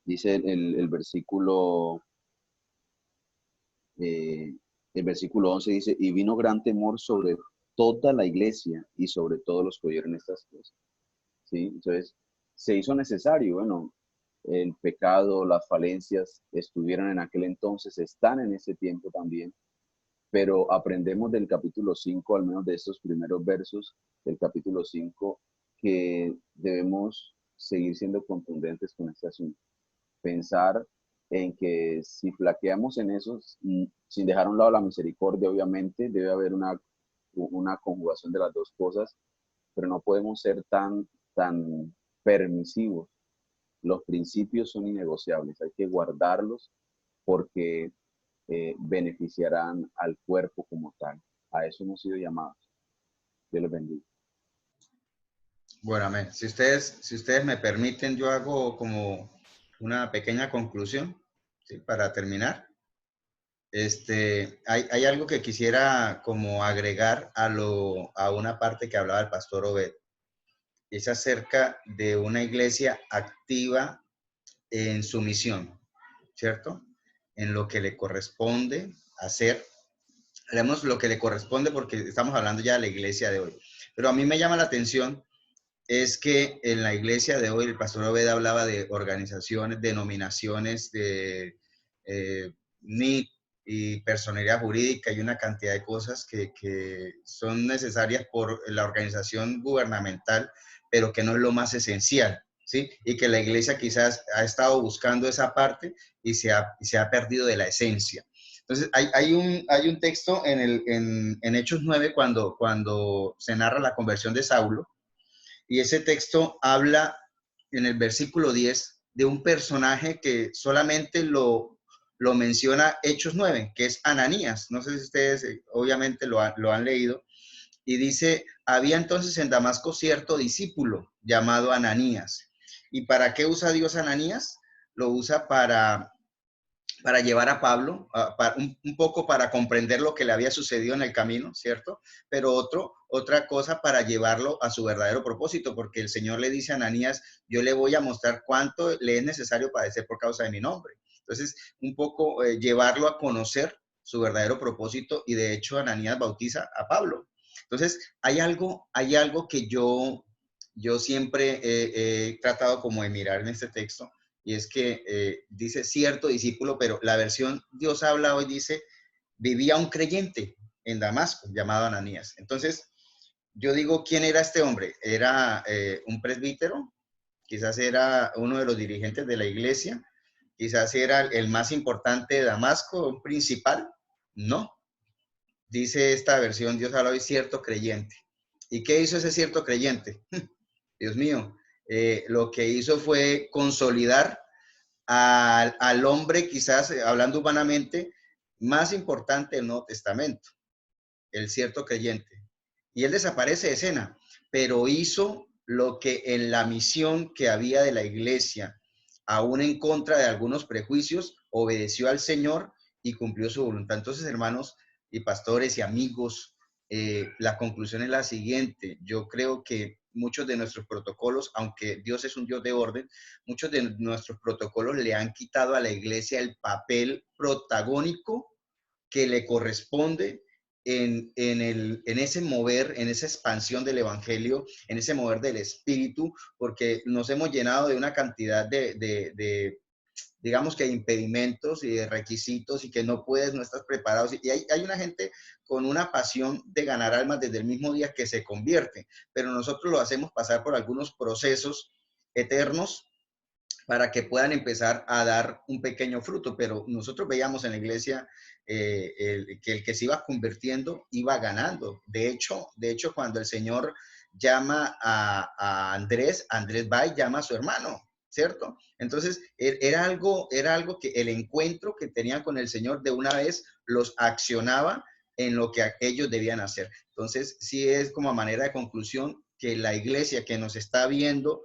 dice eh, el versículo 11 dice, y vino gran temor sobre toda la iglesia y sobre todos los que oyeron estas cosas. ¿Sí? Entonces, se hizo necesario, bueno, el pecado, las falencias estuvieron en aquel entonces, están en ese tiempo también, pero aprendemos del capítulo 5, al menos de estos primeros versos del capítulo 5, que debemos seguir siendo contundentes con este asunto. Pensar en que si flaqueamos en eso, sin dejar a un lado la misericordia, obviamente, debe haber una conjugación de las dos cosas, pero no podemos ser tan permisivos. Los principios son innegociables, hay que guardarlos porque beneficiarán al cuerpo como tal. A eso hemos sido llamados. Dios les bendiga. Bueno, amén. Si ustedes me permiten, yo hago como una pequeña conclusión, ¿sí? Para terminar. Hay algo que quisiera como agregar a una parte que hablaba el pastor Obed. Es acerca de una iglesia activa en su misión, ¿cierto? En lo que le corresponde hacer. Haremos lo que le corresponde porque estamos hablando ya de la iglesia de hoy. Pero a mí me llama la atención es que en la iglesia de hoy el pastor Obed hablaba de organizaciones, denominaciones, de NIC y personería jurídica y una cantidad de cosas que son necesarias por la organización gubernamental, pero que no es lo más esencial, ¿sí? Y que la iglesia quizás ha estado buscando esa parte y se ha perdido de la esencia. Entonces, hay un texto en Hechos 9 cuando se narra la conversión de Saulo, y ese texto habla en el versículo 10 de un personaje que solamente lo menciona Hechos 9, que es Ananías. No sé si ustedes obviamente lo han leído. Y dice, había entonces en Damasco cierto discípulo llamado Ananías. ¿Y para qué usa Dios Ananías? Lo usa para llevar a Pablo, un poco para comprender lo que le había sucedido en el camino, ¿cierto? Pero otra cosa para llevarlo a su verdadero propósito, porque el Señor le dice a Ananías, yo le voy a mostrar cuánto le es necesario padecer por causa de mi nombre. Entonces, un poco llevarlo a conocer su verdadero propósito, y de hecho Ananías bautiza a Pablo. Entonces, hay algo que yo siempre he tratado como de mirar en este texto, y es que dice cierto discípulo, pero la versión Dios habla hoy dice vivía un creyente en Damasco llamado Ananías. Entonces, yo digo, ¿quién era este hombre? ¿Era un presbítero? Quizás era uno de los dirigentes de la iglesia, quizás era el más importante de Damasco, un principal. No, dice esta versión, Dios habla hoy, cierto creyente. ¿Y qué hizo ese cierto creyente? Dios mío, lo que hizo fue consolidar al hombre, quizás hablando humanamente, más importante del Nuevo Testamento, el cierto creyente. Y él desaparece de escena, pero hizo lo que en la misión que había de la iglesia, aún en contra de algunos prejuicios, obedeció al Señor y cumplió su voluntad. Entonces, hermanos y pastores y amigos, la conclusión es la siguiente. Yo creo que muchos de nuestros protocolos, aunque Dios es un Dios de orden, muchos de nuestros protocolos le han quitado a la iglesia el papel protagónico que le corresponde en ese mover, en esa expansión del evangelio, en ese mover del espíritu, porque nos hemos llenado de una cantidad digamos que impedimentos y de requisitos y que no puedes, no estás preparado. Y hay una gente con una pasión de ganar almas desde el mismo día que se convierte, pero nosotros lo hacemos pasar por algunos procesos eternos para que puedan empezar a dar un pequeño fruto. Pero nosotros veíamos en la iglesia que el que se iba convirtiendo iba ganando. De hecho, cuando el Señor llama a Andrés, Andrés va y llama a su hermano, ¿cierto? Entonces, era algo que el encuentro que tenían con el Señor de una vez los accionaba en lo que ellos debían hacer. Entonces, sí es como a manera de conclusión que la iglesia que nos está viendo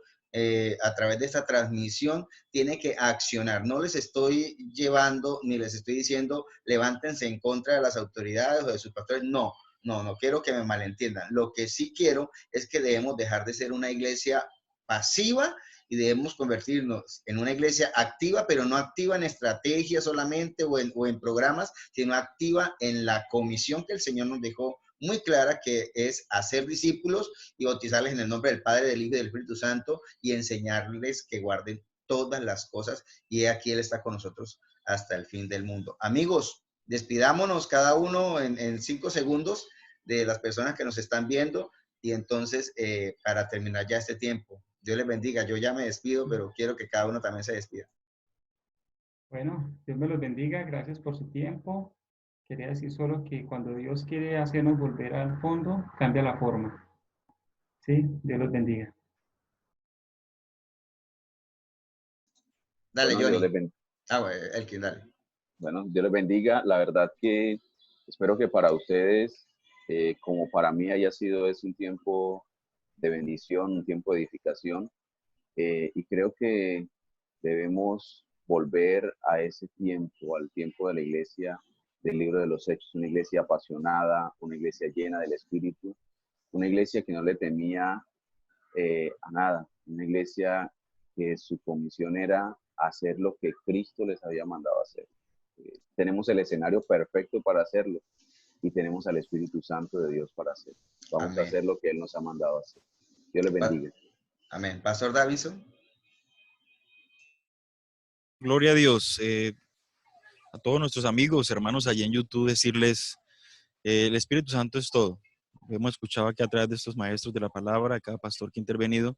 a través de esta transmisión tiene que accionar. No les estoy llevando ni les estoy diciendo levántense en contra de las autoridades o de sus pastores. No, no quiero que me malentiendan. Lo que sí quiero es que debemos dejar de ser una iglesia pasiva y debemos convertirnos en una iglesia activa, pero no activa en estrategias solamente o en programas, sino activa en la comisión que el Señor nos dejó muy clara, que es hacer discípulos y bautizarles en el nombre del Padre, del Hijo y del Espíritu Santo y enseñarles que guarden todas las cosas. Y aquí Él está con nosotros hasta el fin del mundo. Amigos, despidámonos cada uno en 5 segundos de las personas que nos están viendo y entonces para terminar ya este tiempo. Dios les bendiga. Yo ya me despido, pero quiero que cada uno también se despida. Bueno, Dios me los bendiga. Gracias por su tiempo. Quería decir solo que cuando Dios quiere hacernos volver al fondo, cambia la forma. ¿Sí? Dios los bendiga. Dale, Bueno, Johnny. Bueno, Elkin, dale. Bueno, Dios les bendiga. La verdad que espero que para ustedes, como para mí, haya sido un tiempo de bendición, un tiempo de edificación. Y creo que debemos volver a ese tiempo, al tiempo de la iglesia del libro de los Hechos, una iglesia apasionada, una iglesia llena del Espíritu, una iglesia que no le temía a nada, una iglesia que su comisión era hacer lo que Cristo les había mandado hacer. Tenemos el escenario perfecto para hacerlo y tenemos al Espíritu Santo de Dios para hacerlo. Vamos Amén. a hacer lo que Él nos ha mandado hacer. Dios les bendiga. Amén. Pastor Davison. Gloria a Dios. A todos nuestros amigos, hermanos allí en YouTube, decirles, el Espíritu Santo es todo. Hemos escuchado aquí a través de estos maestros de la palabra, cada pastor que ha intervenido,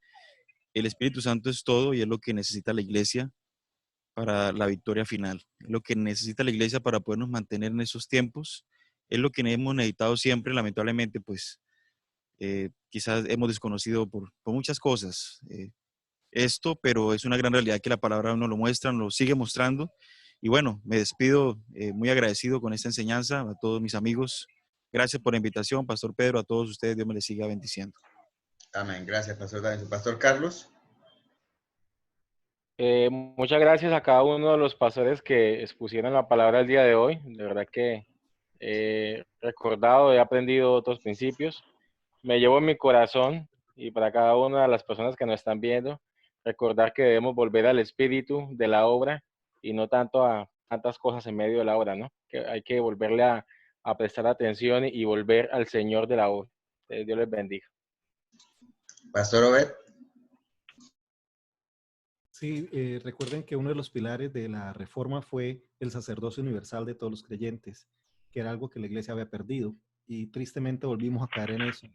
el Espíritu Santo es todo y es lo que necesita la iglesia para la victoria final. Es lo que necesita la iglesia para podernos mantener en esos tiempos. Es lo que hemos necesitado siempre, lamentablemente, pues quizás hemos desconocido por muchas cosas esto, pero es una gran realidad que la palabra nos lo muestra, nos lo sigue mostrando. Y bueno, me despido muy agradecido con esta enseñanza a todos mis amigos. Gracias por la invitación, Pastor Pedro, a todos ustedes, Dios me les siga bendiciendo. Amén. Gracias, Pastor Davison. Pastor Carlos. Muchas gracias a cada uno de los pastores que expusieron la palabra el día de hoy. De verdad que he recordado, he aprendido otros principios. Me llevo en mi corazón y para cada una de las personas que nos están viendo, recordar que debemos volver al espíritu de la obra y no tanto a tantas cosas en medio de la obra, ¿no? Que hay que volverle a prestar atención y volver al Señor de la obra. Dios les bendiga. Pastor Obed. Sí, recuerden que uno de los pilares de la reforma fue el sacerdocio universal de todos los creyentes. que era algo que la iglesia había perdido. Y tristemente volvimos a caer en eso,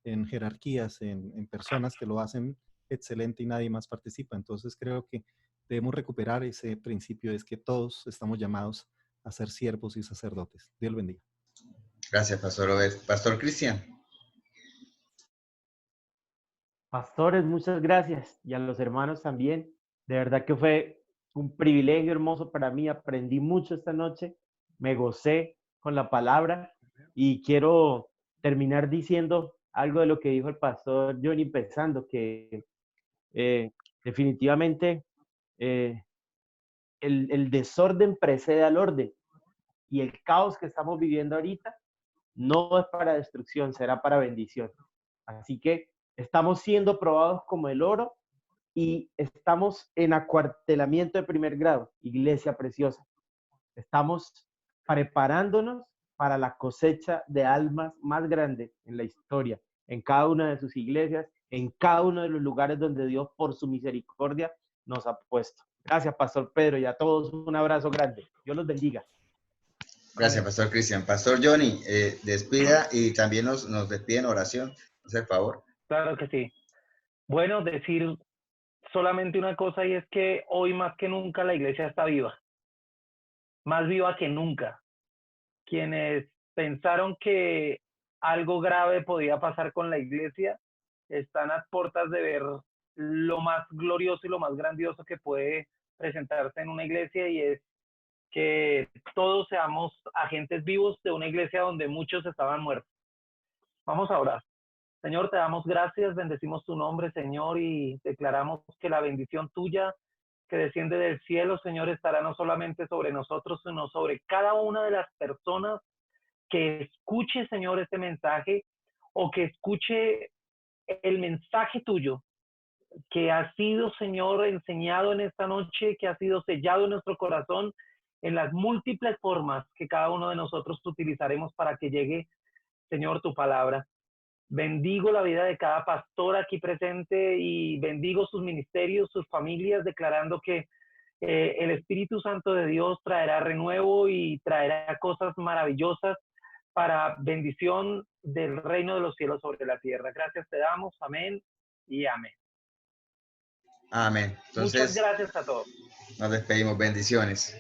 en jerarquías, en personas que lo hacen excelente y nadie más participa. Entonces creo que debemos recuperar ese principio, es que todos estamos llamados a ser siervos y sacerdotes. Dios lo bendiga. Gracias, Pastor Obed. Pastor Cristian. Pastores, muchas gracias. Y a los hermanos también. De verdad que fue un privilegio hermoso para mí. Aprendí mucho esta noche. Me gocé con la palabra. Y quiero terminar diciendo algo de lo que dijo el pastor Johnny, pensando que definitivamente el desorden precede al orden. Y el caos que estamos viviendo ahorita no es para destrucción, será para bendición. Así que estamos siendo probados como el oro y estamos en acuartelamiento de primer grado, iglesia preciosa. Estamos preparándonos para la cosecha de almas más grande en la historia, en cada una de sus iglesias, en cada uno de los lugares donde Dios, por su misericordia, nos ha puesto. Gracias, Pastor Pedro, y a todos un abrazo grande. Dios los bendiga. Gracias, Pastor Cristian. Pastor Johnny, despida y también nos despide en oración. Haz el favor. Claro que sí. Bueno, decir solamente una cosa, y es que hoy más que nunca la iglesia está viva, más viva que nunca. Quienes pensaron que algo grave podía pasar con la iglesia están a puertas de ver lo más glorioso y lo más grandioso que puede presentarse en una iglesia, y es que todos seamos agentes vivos de una iglesia donde muchos estaban muertos. Vamos a orar. Señor, te damos gracias, bendecimos tu nombre, Señor, y declaramos que la bendición tuya que desciende del cielo, Señor, estará no solamente sobre nosotros, sino sobre cada una de las personas que escuche, Señor, este mensaje, o que escuche el mensaje tuyo, que ha sido, Señor, enseñado en esta noche, que ha sido sellado en nuestro corazón, en las múltiples formas que cada uno de nosotros utilizaremos para que llegue, Señor, tu palabra. Bendigo la vida de cada pastor aquí presente y bendigo sus ministerios, sus familias, declarando que el Espíritu Santo de Dios traerá renuevo y traerá cosas maravillosas para bendición del reino de los cielos sobre la tierra. Gracias te damos, amén y amén. Amén. Entonces, muchas gracias a todos. Nos despedimos. Bendiciones.